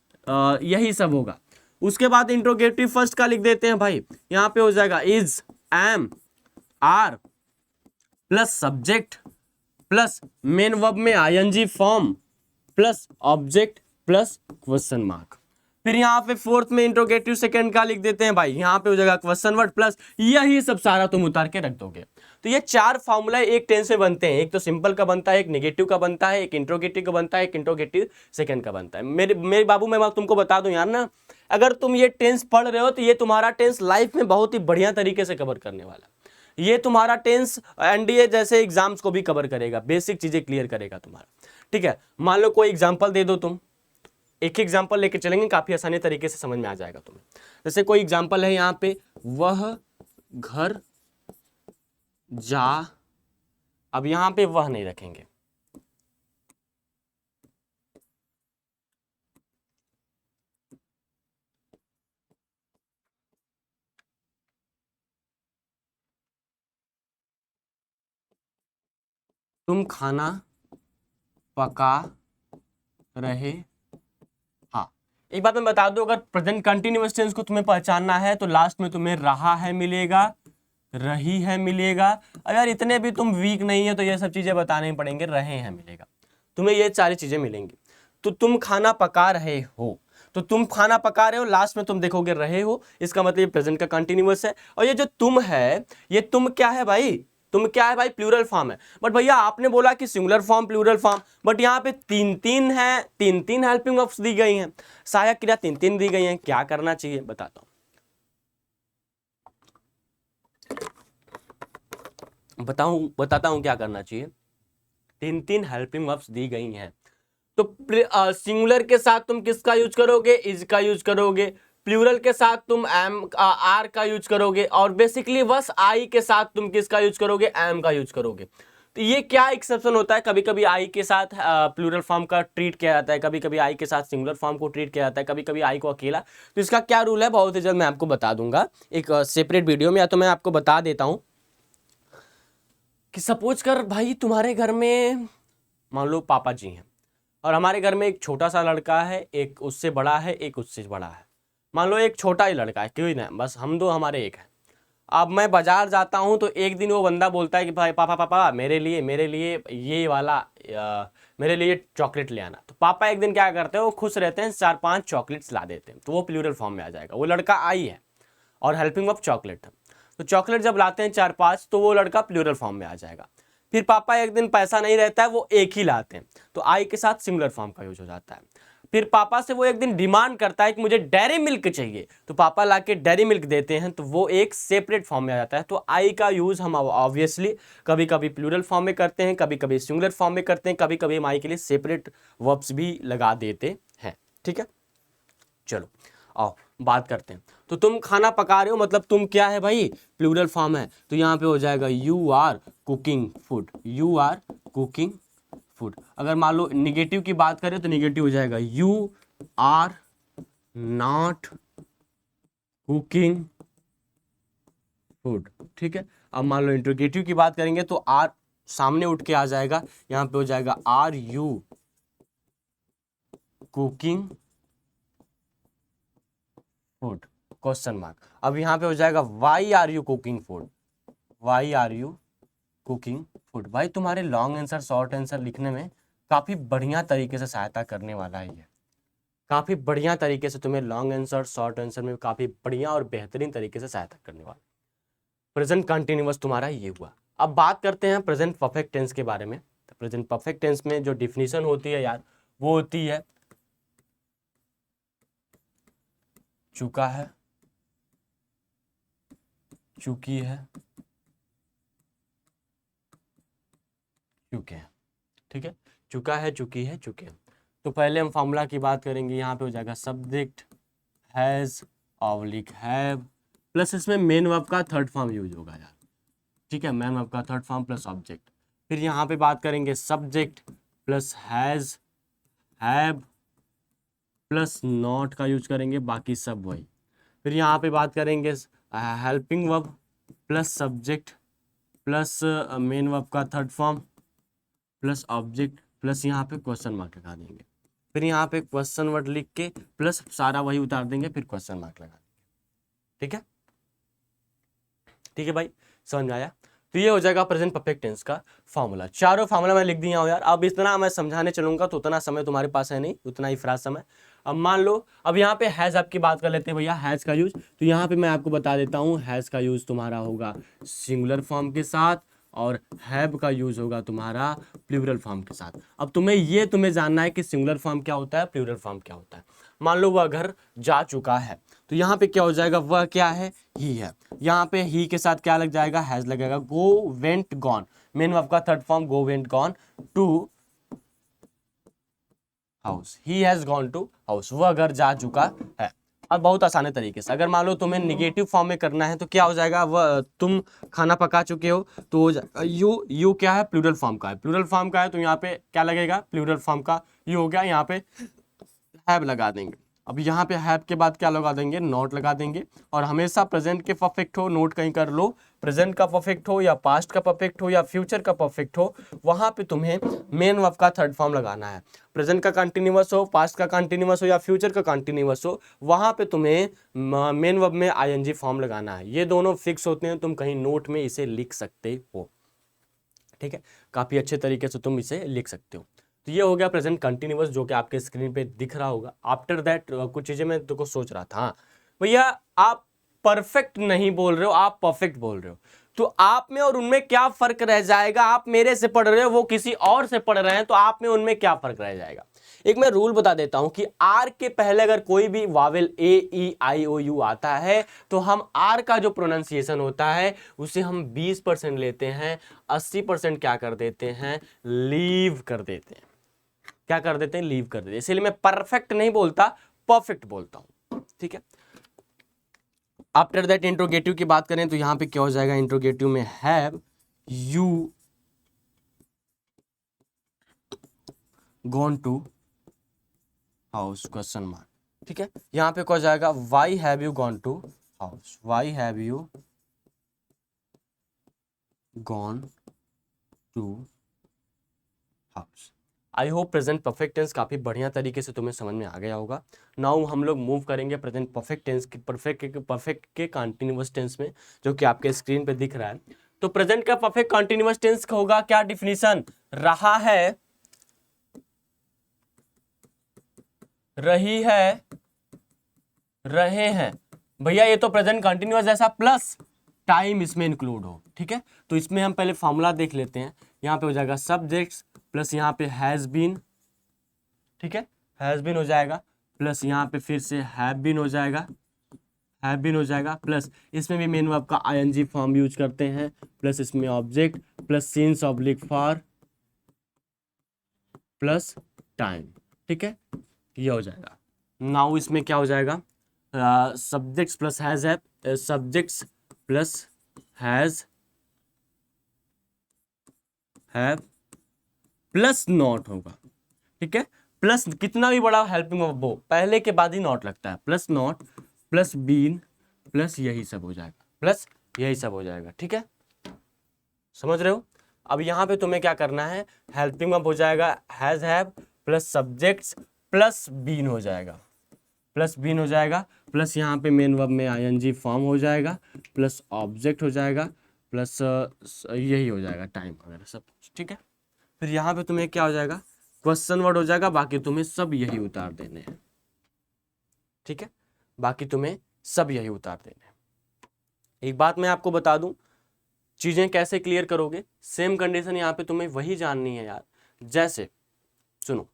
यही सब होगा। उसके बाद इंट्रोगेटिव फर्स्ट का लिख देते हैं भाई, यहाँ पे हो जाएगा is am are plus subject plus main verb में ING form plus object plus question mark. फिर यहाँ पे फोर्थ में इंट्रोगेटिव सेकंड का लिख देते हैं भाई, यहाँ पे हो जाएगा क्वेश्चन वर्ड प्लस यही सब सारा तुम उतार के रख दोगे। तो ये 4 फॉर्मूला एक टेंस में बनते हैं, एक तो सिंपल का बनता है, एक नेगेटिव का बनता है, एक इंट्रोगेटिव का बनता है, एक इंट्रोगेटिव सेकंड का बनता है। मेरे बाबू मैं तुमको बता दूं यार ना, अगर तुम ये टेंस पढ़ रहे हो तो ये तुम्हारा टेंस लाइफ में बहुत ही बढ़िया तरीके से कवर करने वाला। ये तुम्हारा टेंस एनडीए जैसे एग्जाम्स को भी कवर करेगा, बेसिक चीजें क्लियर करेगा तुम्हारा। ठीक है, मान लो कोई एग्जाम्पल दे दो, तुम एक एग्जाम्पल लेके चलेंगे, काफी आसानी तरीके से समझ में आ जाएगा तुम्हें। जैसे कोई एग्जाम्पल है यहाँ पे, वह घर जा, अब यहाँ पे वह नहीं रखेंगे, तुम खाना पका रहे। हाँ, एक बात मैं बता दूं, अगर प्रेजेंट कंटिन्यूअस टेंस को तुम्हें पहचानना है तो लास्ट में तुम्हें रहा है मिलेगा, रही है मिलेगा। अगर इतने भी तुम वीक नहीं है तो ये सब चीजें बताने पड़ेंगे, रहे हैं मिलेगा, तुम्हें ये सारी चीजें मिलेंगी। तो तुम खाना पका रहे हो, तो तुम खाना पका रहे हो, लास्ट में तुम देखोगे रहे हो, इसका मतलब ये प्रेजेंट का कंटिन्यूअस है। और ये जो तुम है, ये तुम क्या है भाई, तुम क्या है भाई, प्लूरल फॉर्म है। बट भैया आपने बोला कि singular form plural form, but यहाँ पे तीन तीन है, तीन तीन हेल्पिंग वर्ब्स दी गई हैं, सहायक क्रिया तीन तीन दी गई हैं, क्या करना चाहिए बताता हूं, बताता हूं क्या करना चाहिए। तीन तीन हेल्पिंग वर्ब्स दी गई हैं, तो सिंगुलर के साथ तुम किसका यूज करोगे, इज का यूज करोगे, प्लूरल के साथ तुम एम आर का यूज करोगे, और बेसिकली बस आई के साथ तुम किसका यूज करोगे, एम का यूज करोगे। तो ये क्या एक्सेप्शन होता है, कभी कभी आई के साथ प्लूरल फॉर्म का ट्रीट किया जाता है, कभी कभी आई के साथ सिंगुलर फॉर्म को ट्रीट किया जाता है, कभी कभी आई को अकेला। तो इसका क्या रूल है बहुत ही जल्द मैं आपको बता दूंगा एक सेपरेट वीडियो में, या तो मैं आपको बता देता हूं कि सपोज कर भाई तुम्हारे घर में मान लो पापा जी हैं, और हमारे घर में एक छोटा सा लड़का है, एक उससे बड़ा है, एक उससे बड़ा है। मान लो एक छोटा ही लड़का है, क्यों ना, बस हम दो हमारे एक है। अब मैं बाजार जाता हूँ तो एक दिन वो बंदा बोलता है कि भाई पापा पापा मेरे लिए ये वाला मेरे लिए चॉकलेट ले आना। तो पापा एक दिन क्या करते हैं, वो खुश रहते हैं, 4-5 चॉकलेट्स ला देते हैं, तो वो प्लूरल फॉर्म में आ जाएगा। वो लड़का आई है और हेल्पिंग ऑफ चॉकलेट है, तो चॉकलेट जब लाते हैं 4-5 तो वो लड़का प्लूरल फॉर्म में आ जाएगा। फिर पापा एक दिन पैसा नहीं रहता है, वो एक ही लाते हैं, तो आई के साथ सिंगुलर फॉर्म का यूज हो जाता है। फिर पापा से वो एक दिन डिमांड करता है कि मुझे डेयरी मिल्क चाहिए, तो पापा लाके डेयरी मिल्क देते हैं, तो वो एक सेपरेट फॉर्म में आ जाता है। तो आई का यूज हम ऑब्वियसली कभी कभी प्लूरल फॉर्म में करते हैं, कभी कभी सिंगुलर फॉर्म में करते हैं, कभी कभी हम आई के लिए सेपरेट वर्ब्स भी लगा देते हैं। ठीक है, चलो आओ बात करते हैं। तो तुम खाना पका रहे हो, मतलब तुम क्या है भाई, प्लूरल फॉर्म है, तो यहाँ पे हो जाएगा you are cooking food, you are cooking food. अगर मान लो निगेटिव की बात करें तो निगेटिव हो जाएगा you are not cooking food. ठीक है, अब मान लो इंट्रोगेटिव की बात करेंगे तो आर सामने उठ के आ जाएगा, यहाँ पे हो जाएगा are you cooking food question mark. अब यहाँ पे हो जाएगा why are you cooking food, why are you cooking food. भाई तुम्हारे लॉन्ग आंसर शॉर्ट आंसर लिखने में काफी बढ़िया तरीके से सहायता करने वाला है ये, काफी बढ़िया तरीके से तुम्हें लॉन्ग आंसर शॉर्ट आंसर में काफी बढ़िया और बेहतरीन तरीके से सहायता करने वाला। प्रेजेंट कंटिन्यूअस तुम्हारा ये हुआ। अब बात करते हैं प्रेजेंट परफेक्ट टेंस के बारे में। तो प्रेजेंट परफेक्ट टेंस में जो डिफिनीशन होती है यार, वो होती है चुका है, चुकी है, चुके हैं। ठीक है, चुका है, चुकी है, चुके हैं। तो पहले हम फॉर्मूला की बात करेंगे, यहाँ पे हो जाएगा subject has oblique have, plus इसमें मेन वर्ब का थर्ड फॉर्म यूज होगा यार। ठीक है, मेन वर्ब का थर्ड फॉर्म प्लस ऑब्जेक्ट। फिर यहाँ पे बात करेंगे subject plus has have plus not का यूज करेंगे, बाकी सब वही। फिर यहाँ पे बात करेंगे helping verb plus subject plus main verb का third form plus object plus यहाँ पे क्वेश्चन मार्क लगा देंगे। फिर यहाँ पे क्वेश्चन वर्ड लिख के प्लस सारा वही उतार देंगे, फिर क्वेश्चन मार्क लगा देंगे। ठीक है, ठीक है भाई, समझ में आया। तो ये हो जाएगा प्रेजेंट परफेक्ट टेंस का फॉर्मूला। चारों फॉर्मूला मैं लिख दिया हूँ यार। अब इतना मैं समझाने चलूंगा तो उतना समय तुम्हारे पास है नहीं, उतना ही फ्राज समय। अब मान लो, अब यहाँ पे हैज आपकी बात कर लेते हैं भैया, हैज का यूज। तो यहाँ पे मैं आपको बता देता हूँ, हैज का यूज तुम्हारा होगा सिंगुलर फॉर्म के साथ, और हैव का यूज होगा तुम्हारा प्लूरल फॉर्म के साथ। अब तुम्हें जानना है कि सिंगुलर फॉर्म क्या होता है, प्लूरल फॉर्म क्या होता है। मान लो वह घर जा चुका है, तो यहाँ पे क्या हो जाएगा, वह क्या है, ही है। यहाँ पे ही के साथ क्या लग जाएगा, हैज लगेगा। Go went gone, main verb का third form go went gone to house, he has gone to house, वह घर जा चुका है। अब बहुत आसान तरीके से अगर मान लो तुम्हें निगेटिव फॉर्म में करना है तो क्या हो जाएगा, वह तुम खाना पका चुके हो, तो हो जाएगा यू क्या है, प्लूरल फॉर्म का है, प्लूरल फॉर्म का है, तो यहाँ पे क्या लगेगा, प्लूरल फॉर्म का यू हो गया, यहाँ पे हैव लगा देंगे। अब यहाँ पे हैव के बाद क्या लगा देंगे, नॉट लगा देंगे। और हमेशा प्रेजेंट के परफेक्ट हो, नोट कहीं कर लो, प्रेजेंट का परफेक्ट हो या पास्ट का परफेक्ट हो या फ्यूचर का परफेक्ट हो, वहां पे तुम्हें मेन वर्ब का थर्ड फॉर्म लगाना है। प्रेजेंट का कंटिन्यूअस हो, पास्ट का कंटिन्यूअस हो या फ्यूचर का कंटिन्यूअस हो, वहां पे तुम्हें मेन वर्ब में आईएनजी फॉर्म लगाना है। ये दोनों फिक्स होते हैं, तुम कहीं नोट में इसे लिख सकते हो। ठीक है, काफी अच्छे तरीके से तुम इसे लिख सकते हो। तो ये हो गया प्रेजेंट कंटिन्यूअस, जो कि आपके स्क्रीन पे दिख रहा होगा। आफ्टर दैट कुछ चीजें मैं तुमको सोच रहा था, भैया आप परफेक्ट नहीं बोल रहे हो, आप परफेक्ट बोल रहे हो। तो आप में और उनमें क्या फर्क रह जाएगा? आप मेरे से पढ़ रहे हो, वो किसी और से पढ़ रहे हैं, तो आप में उनमें क्या फर्क रह जाएगा? एक मैं रूल बता देता हूं कि आर के पहले अगर कोई भी Wavell A E I O you आता है तो हम आर का जो प्रोनाउंसिएशन होता है उसे हम 20% लेते हैं, 80% क्या कर देते हैं? लीव कर देते हैं। क्या कर देते हैं? लीव कर देते हैं। इसलिए मैं परफेक्ट नहीं बोलता, परफेक्ट बोलता हूं, ठीक है। आफ्टर दैट इंट्रोगेटिव की बात करें तो यहां पे क्या हो जाएगा? इंट्रोगेटिव में have you gone to house question mark, ठीक है। यहां पे क्या हो जाएगा? Why have you gone to house, why have you gone to house. I hope present perfect tense काफी बढ़िया तरीके से तुम्हें समझ में आ गया होगा। नाउ हम लोग मूव करेंगे प्रेजेंट परफेक्ट टेंस की परफेक्ट के कंटिन्यूअस टेंस में, जो कि आपके स्क्रीन पे दिख रहा है। तो प्रेजेंट का परफेक्ट कंटिन्यूअस टेंस का होगा क्या डिफिनीशन? रहा है, रही है, रहे हैं। भैया ये तो प्रेजेंट कंटिन्यूअस जैसा प्लस टाइम इसमें इंक्लूड हो, ठीक है। तो इसमें हम पहले फॉर्मूला देख लेते हैं। यहाँ पे हो जाएगा सब्जेक्ट्स प्लस यहाँ पे हैज बीन, ठीक है, हैज बीन हो जाएगा, प्लस यहाँ पे फिर से हैव बीन हो जाएगा, हैव बीन हो जाएगा, प्लस इसमें भी मेन वर्ब का आईएनजी फॉर्म यूज करते हैं, प्लस इसमें object plus since oblique for plus time, ठीक है, ये हो जाएगा। नाउ इसमें क्या हो जाएगा? सब्जेक्ट्स प्लस हैज है, subjects plus has have plus not होगा, ठीक है। प्लस कितना भी बड़ा हेल्पिंग वर्ब हो पहले के बाद ही नॉट लगता है, plus not plus been plus यही सब हो जाएगा, प्लस यही सब हो जाएगा, ठीक है, समझ रहे हो। अब यहाँ पे तुम्हें क्या करना है? हेल्पिंग वर्ब हो जाएगा has have plus subjects plus been हो जाएगा, प्लस बीन हो जाएगा, प्लस यहाँ पे मेन वर्ब में आईएनजी फॉर्म हो जाएगा, प्लस ऑब्जेक्ट हो जाएगा, प्लस यही हो जाएगा टाइम वगैरह सब, ठीक है। फिर यहाँ पे तुम्हें क्या हो जाएगा? क्वेश्चन वर्ड हो जाएगा, बाकी तुम्हें सब यही उतार देने हैं, ठीक है, बाकी तुम्हें सब यही उतार देने हैं। एक बात मैं आपको बता दूं, चीजें कैसे क्लियर करोगे? सेम कंडीशन यहाँ पे तुम्हें वही जाननी है यार। जैसे सुनो,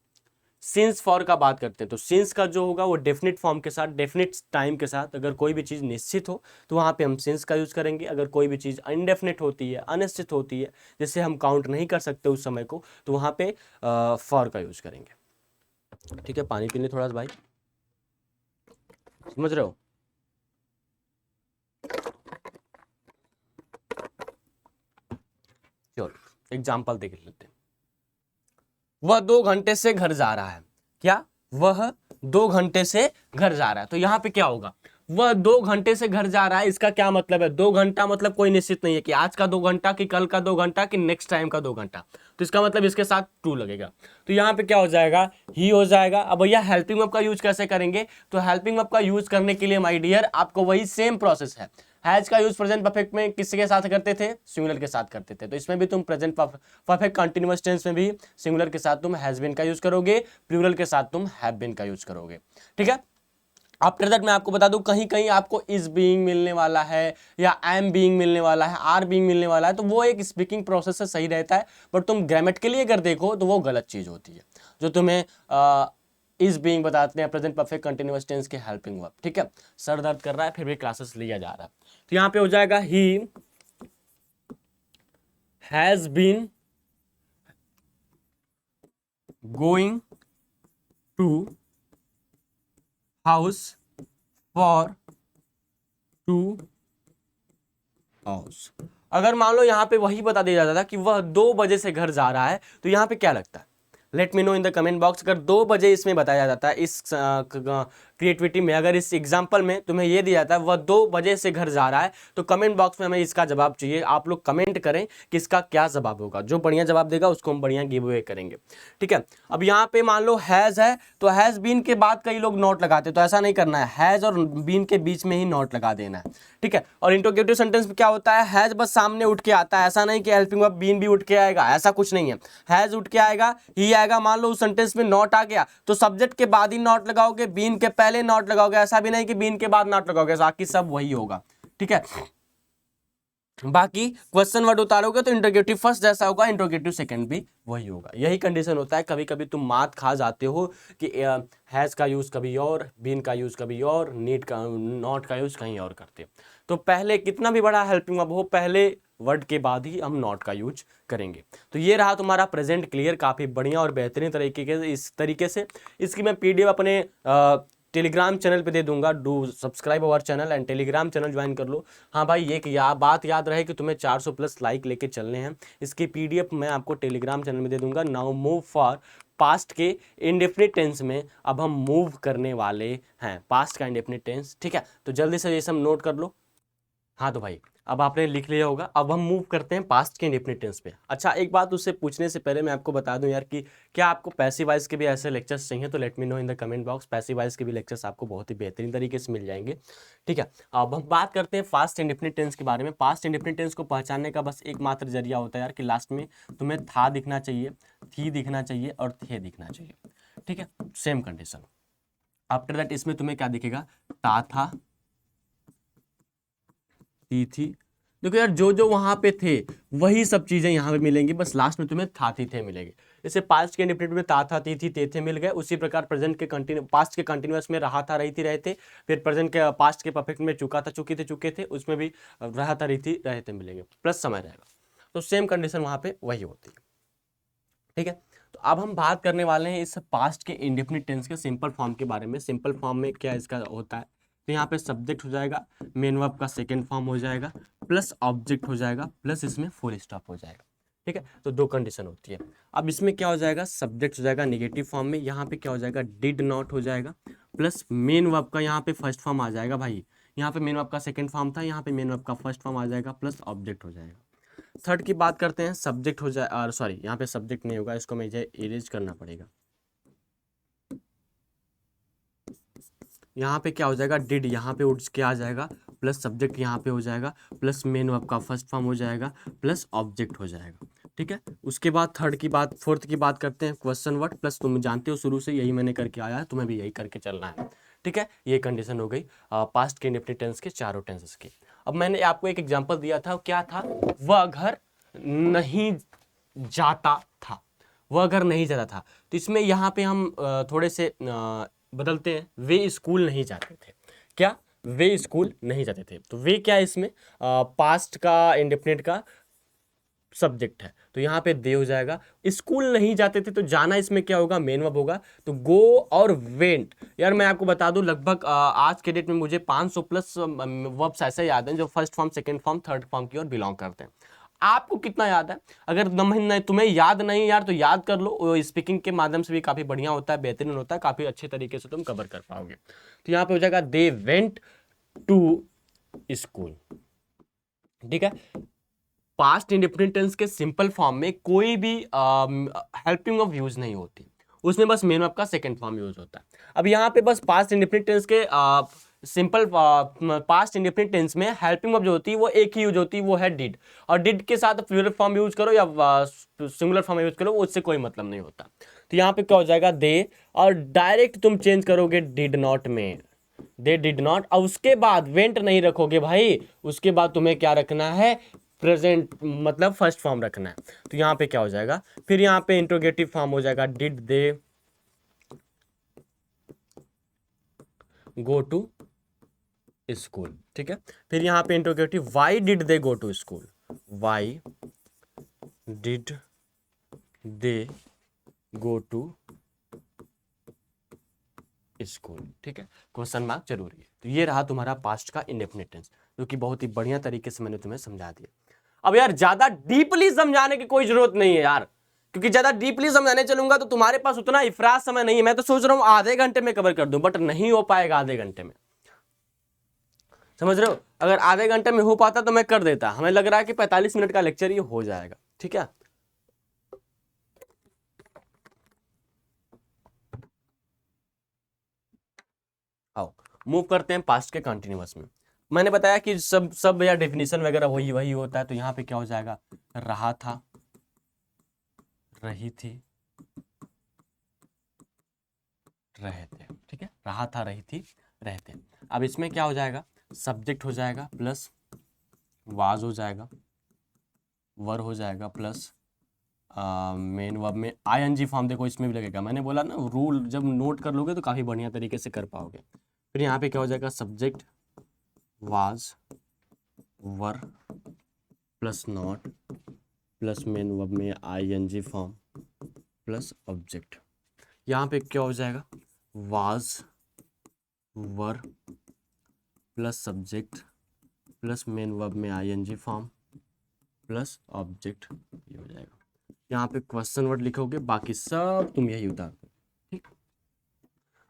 सिंस फॉर का बात करते हैं, तो सिंस का जो होगा वो डेफिनिट फॉर्म के साथ, डेफिनिट टाइम के साथ, अगर कोई भी चीज़ निश्चित हो तो वहाँ पे हम सिंस का यूज़ करेंगे। अगर कोई भी चीज़ इनडेफिनिट होती है, अनिश्चित होती है, जिससे हम काउंट नहीं कर सकते उस समय को, तो वहाँ पे फॉर का यूज़ करेंगे, ठीक है। पानी पीने थोड़ा सा भाई, समझ रहे हो? चलो एग्जाम्पल देख लेते हैं। वह 2 घंटे से घर जा रहा है। क्या? वह 2 घंटे से घर जा रहा है। तो यहां पे क्या होगा? वह 2 घंटे से घर जा रहा है, इसका क्या मतलब है? 2 घंटा मतलब कोई निश्चित नहीं है कि आज का 2 घंटा, कि कल का 2 घंटा, कि नेक्स्ट टाइम का 2 घंटा। तो इसका मतलब इसके साथ टू लगेगा। तो यहाँ पे क्या हो जाएगा? ही हो जाएगा। अब भैया हेल्पिंग वर्ब का यूज कैसे करेंगे? तो हेल्पिंग वर्ब का यूज करने के लिए माय डियर आपको वही सेम प्रोसेस है। हैज का यूज प्रेजेंट परफेक्ट में किसके साथ करते थे? सिंगुलर के साथ करते थे। तो इसमें भी तुम प्रेजेंट परफेक्ट कंटीन्यूअस टेंस में भी सिंगुलर के साथ तुम हैज बीन का यूज करोगे, प्लूरल के साथ तुम हैव बीन का यूज करोगे, ठीक है। आफ्टर दैट मैं आपको बता दूं, कहीं कहीं आपको इज बीइंग मिलने वाला है या एम बीइंग मिलने वाला है, आर बीइंग मिलने वाला है, तो वो एक स्पीकिंग प्रोसेस से सही रहता है, बट तुम ग्रामेटिकली अगर देखो तो वो गलत चीज होती है। जो तुम्हें इज बीइंग बताते हैं प्रेजेंट परफेक्ट कंटीन्यूअस टेंस के हेल्पिंग वर्ब, ठीक है। सर दर्द कर रहा है फिर भी क्लासेस लिया जा रहा है। तो यहां पे हो जाएगा he has been going to house for 2 hours. अगर मान लो यहाँ पे वही बता दिया जाता था कि वह 2 बजे से घर जा रहा है, तो यहाँ पे क्या लगता है? Late me know in the comment box. अगर 2 बजे इसमें बताया जाता है, इस क्रिएटिविटी में, अगर इस एग्जाम्पल में तुम्हें यह दिया जाता है वह 2 बजे से घर जा रहा है, तो कमेंट बॉक्स में हमें इसका जवाब चाहिए। आप लोग कमेंट करें कि इसका क्या जवाब होगा। जो बढ़िया जवाब देगा उसको हम बढ़िया गिव अवे करेंगे, ठीक है। अब यहाँ पे मान लो हैज है, तो हैज बीन के बाद कई लोग नोट लगाते, तो ऐसा नहीं करना है, हैज और बीन के बीच में ही नोट लगा देना है, ठीक है। और इंट्रोगेटिव सेंटेंस में क्या होता है? हैज बस सामने उठ के आता है, ऐसा नहीं कि हेल्पिंग वर्ब बीन भी उठ के आएगा, ऐसा कुछ नहीं है। हैज उठ के आएगा, ही आएगा। मान लो उस सेंटेंस में नॉट आ गया तो सब्जेक्ट के बाद ही नॉट लगाओगे, बीन के पहले नॉट लगाओगे, ऐसा भी नहीं कि बीन के बाद नॉट लगाओगे, बाकी सब वही होगा, ठीक है। बाकी क्वेश्चन वर्ड उतारोगे तो इंट्रोगेटिव फर्स्ट जैसा होगा, इंट्रोगेटिव सेकंड भी वही होगा। यही कंडीशन होता है। कभी कभी तुम मात खा जाते हो कि हैज़ का यूज़ कभी और, बीन का यूज़ कभी और, नीड का नॉट का यूज़ कहीं और करते हो। तो पहले कितना भी बड़ा हेल्पिंग वर्ब हो, पहले वर्ड के बाद ही हम नॉट का यूज करेंगे। तो ये रहा तुम्हारा प्रेजेंट क्लियर, काफ़ी बढ़िया और बेहतरीन तरीके के इस तरीके से। इसकी मैं पीडीएफ अपने टेलीग्राम चैनल पे दे दूंगा। Do subscribe our channel and Telegram channel join कर लो। हाँ भाई, एक बात याद रहे कि तुम्हें 400 प्लस लाइक लेके चलने हैं। इसकी पीडीएफ मैं आपको टेलीग्राम चैनल में दे दूंगा। नाउ मूव फॉर पास्ट के इंडेफिनिट टेंस में अब हम मूव करने वाले हैं, पास्ट का इंडेफिनिट टेंस। ठीक है, तो जल्दी से ये सब नोट कर लो। हाँ तो भाई, अब आपने लिख लिया होगा। अब हम मूव करते हैं पास्ट के इंडेफिनिट टेंस पे। अच्छा, एक बात उससे पूछने से पहले मैं आपको बता दूं यार कि क्या आपको पैसिव वॉइस के भी ऐसे लेक्चर्स चाहिए तो late me know in the comment box. Passive voice के भी लेक्चर्स आपको बहुत ही बेहतरीन तरीके से मिल जाएंगे। ठीक है, अब हम बात करते हैं पास्ट इंडेफिनिट टेंस के बारे में। पास्ट इंडेफिनिट टेंस को पहचानने का बस एकमात्र जरिया होता है यार कि लास्ट में तुम्हें था दिखना चाहिए, थी दिखना चाहिए और थे दिखना चाहिए। ठीक है, सेम कंडीशन। आफ्टर दैट इसमें तुम्हें क्या दिखेगा, ता था, थी। देखो यार, जो जो वहां पे थे वही सब चीजें यहाँ पे मिलेंगी, बस लास्ट में तुम्हें था थी थे मिलेंगे। जैसे पास्ट के इंडेफिनिट में ता था, थी थे थे मिल गए, उसी प्रकार प्रेजेंट के कंटिन्यू पास्ट के कंटिन्यूअस में रहा था, रही थी, रहे थे। फिर प्रेजेंट के पास्ट के परफेक्ट में चुका था, चुके थे, उसमें भी रहा था, रही थी, रहे थे मिलेंगे, प्लस समय रहेगा। तो सेम कंडीशन वहां पे वही होती है। ठीक है, तो अब हम बात करने वाले हैं इस पास्ट के इंडेफिनिट टेंस के सिंपल फॉर्म के बारे में। सिंपल फॉर्म में क्या इसका होता है, तो यहाँ पे सब्जेक्ट हो जाएगा, मेन वर्ब का सेकंड फॉर्म हो जाएगा, प्लस ऑब्जेक्ट हो जाएगा, प्लस इसमें फुल स्टॉप हो जाएगा। ठीक है, तो दो कंडीशन होती है। अब इसमें क्या हो जाएगा, सब्जेक्ट हो जाएगा निगेटिव फॉर्म में, यहाँ पे क्या हो जाएगा, डिड नॉट हो जाएगा, प्लस मेन वर्ब का यहाँ पे फर्स्ट फॉर्म आ जाएगा भाई। यहाँ पे मेन वर्ब का सेकंड फॉर्म था, यहाँ पे मेन वर्ब का फर्स्ट फॉर्म आ जाएगा, प्लस ऑब्जेक्ट हो जाएगा। थर्ड की बात करते हैं, सब्जेक्ट हो जाए, और सॉरी यहाँ पे सब्जेक्ट नहीं होगा, इसको मुझे इरेज करना पड़ेगा। यहाँ पे क्या हो जाएगा, डिड यहाँ पे उठ के आ जाएगा, प्लस सब्जेक्ट यहाँ पे हो जाएगा, प्लस मेन वर्ब का फर्स्ट फॉर्म हो जाएगा, प्लस ऑब्जेक्ट हो जाएगा। ठीक है, उसके बाद थर्ड की बात, फोर्थ की बात करते हैं, क्वेश्चन वर्ड, प्लस तुम जानते हो शुरू से यही मैंने करके आया है, तुम्हें भी यही करके चलना है। ठीक है, ये कंडीशन हो गई पास्ट के इंडेफिनिट टेंस के चारों टेंसेस की। अब मैंने आपको एक एग्जांपल दिया था, क्या था, वह घर नहीं जाता था, वह घर नहीं जाता था। तो इसमें यहाँ पे हम थोड़े से बदलते हैं, वे स्कूल नहीं जाते थे। क्या, वे स्कूल नहीं जाते थे, तो वे क्या है इसमें पास्ट का इंडेफिनिट का सब्जेक्ट है, तो यहाँ पे दे हो जाएगा। स्कूल नहीं जाते थे, तो जाना इसमें क्या होगा, मेन वर्ब होगा, तो गो और वेंट। यार मैं आपको बता दूं, लगभग आज के डेट में मुझे 500 प्लस वर्ब्स ऐसे याद हैं जो first form, second form, third form की ओर बिलोंग करते हैं। आपको कितना याद है? अगर तुम्हें याद नहीं यार तो याद कर लो, स्पीकिंग के माध्यम से भी काफी बढ़िया होता है, बेहतरीन होता है, काफी अच्छे तरीके से तुम कवर कर पाओगे। तो यहाँ पे हो जाएगा दे वेंट टू स्कूल। ठीक है, पास्ट इंडेफिनिट टेंस के सिंपल फॉर्म में कोई भी हेल्पिंग ऑफ यूज नहीं होती, उसमें बस मेन वर्ब का सेकंड फॉर्म यूज होता है। अब यहाँ पे बस पास्ट इंडेफिनिट टेंस के सिंपल पास्ट इंडेफिनिट टेंस में हेल्पिंग वर्ब जो होती है वो एक ही यूज होती है, वो है डिड। और डिड के साथ प्लूरल फॉर्म यूज करो या सिंगुलर फॉर्म यूज करो, उससे कोई मतलब नहीं होता। तो यहाँ पे क्या हो जाएगा, दे, और डायरेक्ट तुम चेंज करोगे डिड नॉट में, दे डिड नॉट, और उसके बाद वेंट नहीं रखोगे भाई, उसके बाद तुम्हें क्या रखना है, प्रेजेंट मतलब फर्स्ट फॉर्म रखना है। तो यहाँ पे क्या हो जाएगा, फिर यहाँ पे इंट्रोगेटिव फॉर्म हो जाएगा, did they go to school. ठीक है, फिर यहाँ पे interrogative, why did they go to school, why did they go to school. ठीक है, क्वेश्चन मार्क जरूरी है। तो ये रहा तुम्हारा पास्ट का इंडेफिनिट टेंस, जो कि बहुत ही बढ़िया तरीके से मैंने तुम्हें समझा दिया। अब यार ज्यादा डीपली समझाने की कोई जरूरत नहीं है यार, क्योंकि ज्यादा डीपली समझाने चलूंगा तो तुम्हारे पास उतना इफराज समय नहीं है। मैं तो सोच रहा हूं आधे घंटे में कवर कर दूं, बट नहीं हो पाएगा आधे घंटे में, समझ रहे हो? अगर आधे घंटे में हो पाता तो मैं कर देता, हमें लग रहा है कि 45 मिनट का लेक्चर ये हो जाएगा। ठीक है, आओ मूव करते हैं पास्ट के कंटिन्यूअस में। मैंने बताया कि सब सब या डेफिनेशन वगैरह वही वही होता है, तो यहाँ पे क्या हो जाएगा, रहा था, रही थी, रहे थे। ठीक है, रहा था, रही थी, रहे थे। अब इसमें क्या हो जाएगा, सब्जेक्ट हो जाएगा, प्लस वाज हो जाएगा, वर हो जाएगा, प्लस मेन वर्ब में आईएनजी फॉर्म देखो इसमें भी लगेगा। मैंने बोला ना रूल जब नोट कर लोगे तो काफ़ी बढ़िया तरीके से कर पाओगे। फिर यहाँ पे क्या हो जाएगा, subject was were plus not plus main verb में आईएनजी फॉर्म प्लस ऑब्जेक्ट। यहाँ पे क्या हो जाएगा, was were plus subject plus main verb में आईएनजी फॉर्म प्लस ऑब्जेक्ट, ये हो जाएगा। यहाँ पे क्वेश्चन वर्ड लिखोगे, बाकी सब तुम यही उतार दो, ठीक।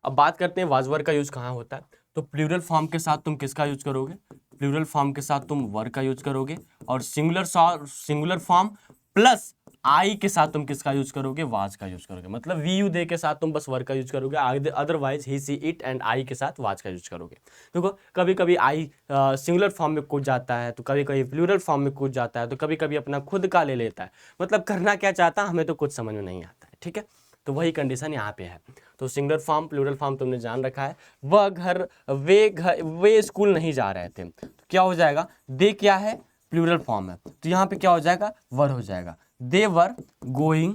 अब बात करते हैं वाजवर का यूज कहाँ होता है। तो प्लूरल फॉर्म के साथ तुम किसका यूज करोगे, प्लूरल फॉर्म के साथ तुम वर का यूज करोगे, और सिंगुलर फॉर्म प्लस आई के साथ तुम किसका यूज करोगे, वाज का यूज करोगे। मतलब वी यू दे के साथ तुम बस वर का यूज करोगे, otherwise he she it and I के साथ वाज का यूज करोगे। देखो कभी कभी आई सिंगुलर फॉर्म में कूद जाता है, तो कभी कभी प्लूरल फॉर्म में कूद जाता है, तो कभी कभी अपना खुद का ले लेता है। मतलब करना क्या चाहता है हमें तो कुछ समझ में नहीं आता है, ठीक है। तो वही कंडीशन यहाँ पे है। तो सिंगुलर फॉर्म प्लूरल फॉर्म तुमने जान रखा है। वह घर वे स्कूल नहीं जा रहे थे, तो क्या हो जाएगा, दे क्या है, प्लूरल फॉर्म है, तो यहाँ पे क्या हो जाएगा, वर हो जाएगा। They were going,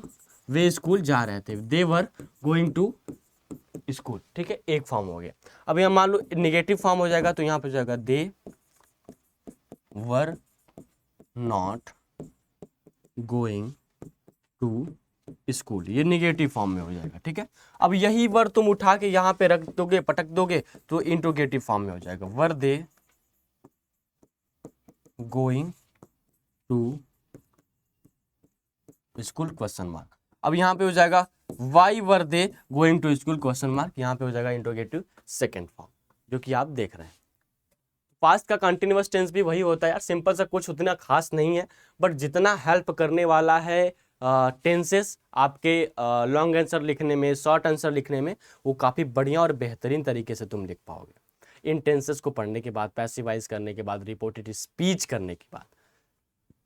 way school जा रहे थे, दे वर गोइंग टू स्कूल, ठीक है, एक फॉर्म हो गया। अब यहाँ मान लो निगेटिव फॉर्म हो जाएगा, तो यहाँ पे हो जाएगा they were not going to school, ये निगेटिव फॉर्म में हो जाएगा, ठीक है। अब यही वर तुम उठा के यहाँ पे रख दोगे, पटक दोगे, तो इंट्रोगेटिव फॉर्म में हो जाएगा, were they going to school question mark. अब यहाँ पे हो जाएगा why were they going to school question mark, यहाँ पे हो जाएगा इंट्रोगेटिव सेकंड फॉर्म, जो कि आप देख रहे हैं। पास्ट का कंटिन्यूअस टेंस भी वही होता है यार, सिंपल सा, कुछ उतना खास नहीं है, बट जितना हेल्प करने वाला है टेंसेस आपके लॉन्ग आंसर लिखने में, शॉर्ट आंसर लिखने में, वो काफ़ी बढ़िया और बेहतरीन तरीके से तुम लिख पाओगे इन टेंसेस को पढ़ने के बाद, पैसिवाइज करने के बाद, रिपोर्टेड स्पीच करने के बाद।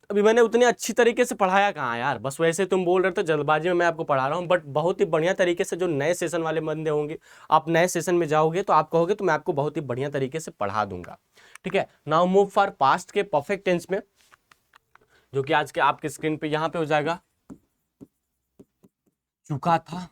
अभी मैंने उतनी अच्छी तरीके से पढ़ाया कहाँ यार, बस वैसे तुम बोल रहे थे जल्दबाजी में मैं आपको पढ़ा रहा हूँ, बट बहुत ही बढ़िया तरीके से जो नए सेशन वाले बंदे होंगे, आप नए सेशन में जाओगे तो आप कहोगे तो मैं आपको बहुत ही बढ़िया तरीके से पढ़ा दूंगा, ठीक है। नाउ मूव फॉर पास्ट के परफेक्ट टेंस में, जो कि आज के आपके स्क्रीन पे यहाँ पे हो जाएगा, चुका था,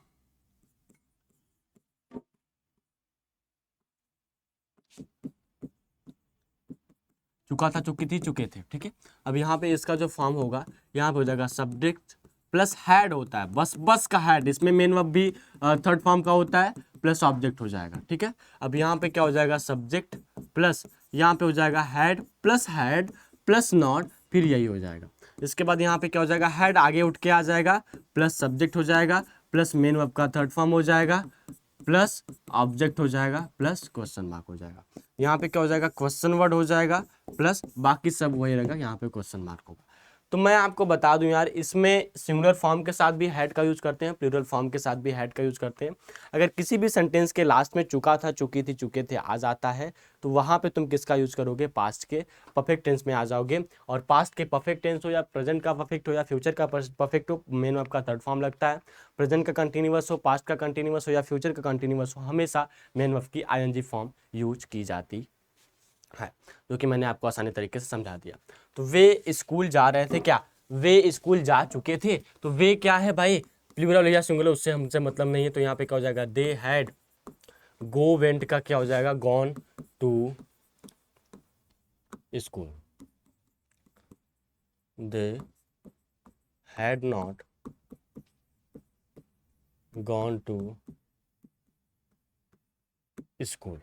चुका था, चुकी थी, चुके थे, ठीक है। अब यहाँ पे इसका जो फॉर्म होगा, यहाँ पे हो जाएगा सब्जेक्ट प्लस हैड होता है, बस का हैड, इसमें मेन वर्ब भी थर्ड फॉर्म का होता है, प्लस ऑब्जेक्ट हो जाएगा, ठीक है। अब यहाँ पे क्या हो जाएगा, सब्जेक्ट प्लस यहाँ पे हो जाएगा हैड प्लस नॉट, फिर यही हो जाएगा। इसके बाद यहाँ पे क्या हो जाएगा, हैड आगे उठ के आ जाएगा, प्लस सब्जेक्ट हो जाएगा, प्लस मेन वर्ब का थर्ड फॉर्म हो जाएगा, प्लस ऑब्जेक्ट हो जाएगा, प्लस क्वेश्चन मार्क हो जाएगा। यहाँ पे क्या हो जाएगा, क्वेश्चन वर्ड हो जाएगा, प्लस बाकी सब वही रहेगा, यहाँ पे क्वेश्चन मार्क होगा। तो मैं आपको बता दूं यार, इसमें सिंगुलर फॉर्म के साथ भी हैड का यूज करते हैं, प्लूरल फॉर्म के साथ भी हैड का यूज करते हैं। अगर किसी भी सेंटेंस के लास्ट में चुका था, चुकी थी, चुके थे आ जाता है, तो वहाँ पे तुम किसका यूज करोगे, पास्ट के परफेक्ट टेंस में आ जाओगे। और पास्ट के परफेक्ट टेंस हो या प्रेजेंट का परफेक्ट हो या फ्यूचर का परफेक्ट हो, मेन वर्ब का थर्ड फॉर्म लगता है। प्रेजेंट का कंटिन्यूअस हो, पास्ट का कंटिन्यूअस हो या फ्यूचर का कंटिन्यूअस हो, हमेशा मेन वर्ब की आईएनजी फॉर्म यूज की जाती है, जो कि मैंने आपको आसानी तरीके से समझा दिया। तो वे स्कूल जा रहे थे, क्या वे स्कूल जा चुके थे, तो वे क्या है भाई, प्लूरल या सिंगुलर, उससे हमसे मतलब नहीं है। तो यहाँ पे क्या हो जाएगा, दे हैड, गो वेंट का क्या हो जाएगा, gone to school, they had not gone to school,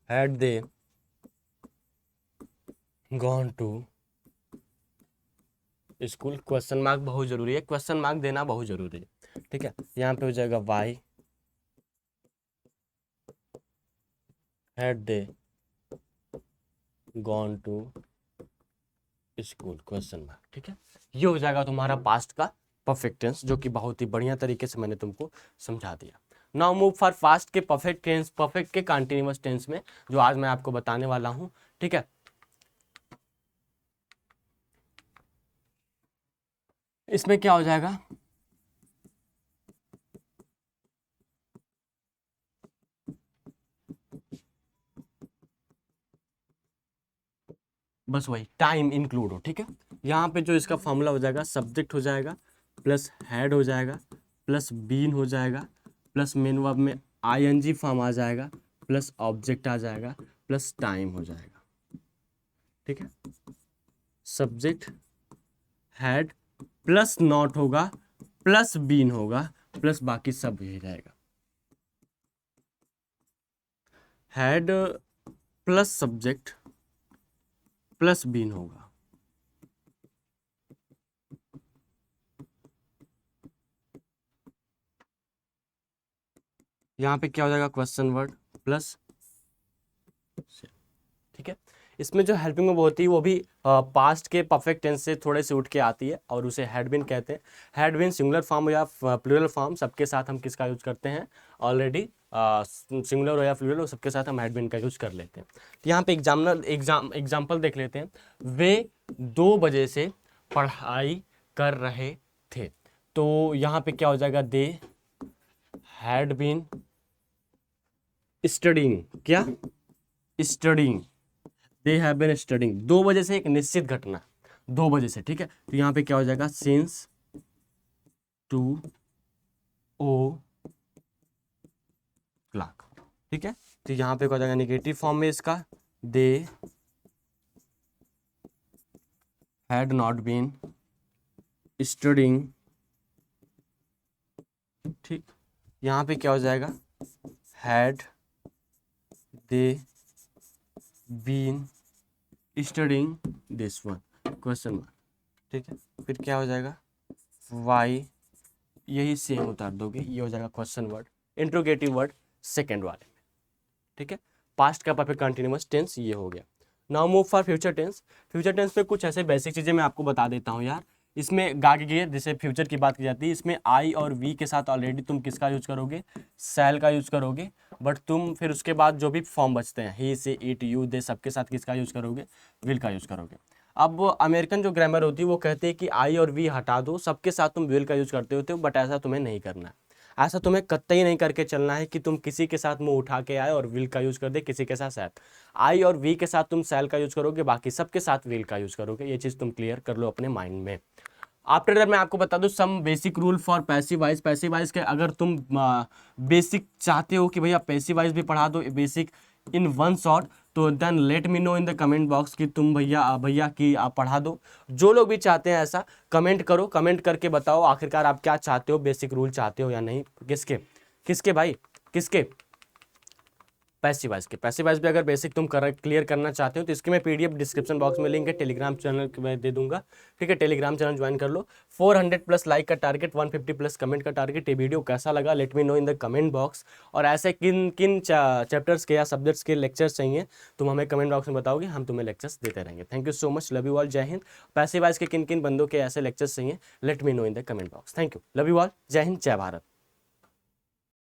had they gone to school. Question mark बहुत जरूरी है, क्वेश्चन मार्क देना बहुत जरूरी है, ठीक है। यहाँ पे हो जाएगा why had they gone to school question mark, ठीक है। ये हो जाएगा तुम्हारा पास्ट का परफेक्ट टेंस, जो कि बहुत ही बढ़िया तरीके से मैंने तुमको समझा दिया। नाउ मूव फॉर पास्ट के परफेक्ट टेंस, परफेक्ट के कंटिन्यूअस टेंस में, जो आज मैं आपको बताने वाला हूं, ठीक है। इसमें क्या हो जाएगा, बस वही टाइम इंक्लूड हो, ठीक है। यहाँ पे जो इसका फॉर्मूला हो जाएगा, सब्जेक्ट हो जाएगा प्लस हेड हो जाएगा प्लस बीन हो जाएगा प्लस मेन वर्ब में आईएनजी फॉर्म आ जाएगा प्लस ऑब्जेक्ट आ जाएगा प्लस टाइम हो जाएगा, ठीक है। सब्जेक्ट हैड प्लस नॉट होगा प्लस बीन होगा प्लस बाकी सब यही रहेगा। Had plus subject plus been होगा, यहाँ पे क्या हो जाएगा, क्वेश्चन वर्ड प्लस, ठीक है। इसमें जो हेल्पिंग वर्ब होती है वो भी पास्ट के परफेक्ट टेंस से थोड़े से उठ के आती है और उसे हैड बीन कहते हैं। हैड बीन सिंगुलर फॉर्म या प्लूरल फॉर्म सबके साथ हम किसका यूज करते हैं, ऑलरेडी सिंगुलर हो या प्लूरल हो सबके साथ हम हैड बीन का यूज कर लेते हैं। तो यहाँ पे एग्जाम्पल देख लेते हैं। वे 2 बजे से पढ़ाई कर रहे थे, तो यहाँ पे क्या हो जाएगा, दे हैड बीन स्टडिंग, क्या studying, they have been studying. 2 बजे से एक निश्चित घटना, 2 बजे से, ठीक है। तो यहाँ पे क्या हो जाएगा, सिंस 2 o'clock, ठीक है। तो यहाँ पे क्या हो जाएगा, निगेटिव फॉर्म में इसका, they had not been studying, ठीक। यहाँ पे क्या हो जाएगा, had they been studying this one, question mark, ठीक है। फिर क्या हो जाएगा, वाई, यही सेम उतार दोगे, ये हो जाएगा question word, interrogative word second वाले में, ठीक है। पास्ट का परफेक्ट कंटिन्यूअस टेंस ये हो गया। Now move for future tense. Future tense में कुछ ऐसे बेसिक चीज़ें मैं आपको बता देता हूँ यार। इसमें गाग गियर जैसे फ्यूचर की बात की जाती है, इसमें आई और वी के साथ ऑलरेडी तुम किसका यूज करोगे, सेल का यूज करोगे, बट तुम फिर उसके बाद जो भी फॉर्म बचते हैं, ही से इट यू दे, सबके साथ किसका यूज करोगे, विल का यूज करोगे। अब अमेरिकन जो ग्रामर होती है वो कहते हैं कि आई और वी हटा दो, सबके साथ तुम विल का यूज करते होते हो, बट ऐसा तुम्हें नहीं करना है। ऐसा तुम्हें कतई नहीं करके चलना है कि तुम किसी के साथ मुंह उठा के आए और विल का यूज कर दे, किसी के साथ सैल। आई और वी के साथ तुम सैल का यूज करोगे, बाकी सबके साथ विल का यूज करोगे। ये चीज तुम क्लियर कर लो अपने माइंड में। आफ्टर दैट मैं आपको बता दूं some basic rule for passive voice. Passive voice के अगर तुम बेसिक चाहते हो कि भैया पैसिव वॉइस भी पढ़ा दो बेसिक इन वन शॉट, तो then let me know in the comment box कि तुम भैया कि आप पढ़ा दो। जो लोग भी चाहते हैं ऐसा कमेंट करो, कमेंट करके बताओ आखिरकार आप क्या चाहते हो, बेसिक रूल चाहते हो या नहीं। किसके किसके भाई किसके, पैसिव वॉइस के। पैसिव वॉइस भी अगर बेसिक तुम क्लियर करना चाहते हो तो इसकी मैं पीडीएफ डिस्क्रिप्शन बॉक्स में लिंक है, टेलीग्राम चैनल में दे दूंगा, ठीक है। टेलीग्राम चैनल ज्वाइन कर लो। 400 प्लस लाइक का टारगेट, 150 प्लस कमेंट का टारगेट। ये वीडियो कैसा लगा late me know in the comment box. और ऐसे किन किन चैप्टर्स के या सब्जेक्ट्स के लेक्चर्स चाहिए तुम हमें कमेंट बॉक्स में बताओगे, हम तुम्हें लेक्चर्स देते रहेंगे। Thank you so much, love you all, जय हिंद। पैसिव वॉइस के किन किन बंदों के ऐसे लेक्चर्स चाहिए late me know in the comment box. Thank you, love you all, जय हिंद, जय भारत।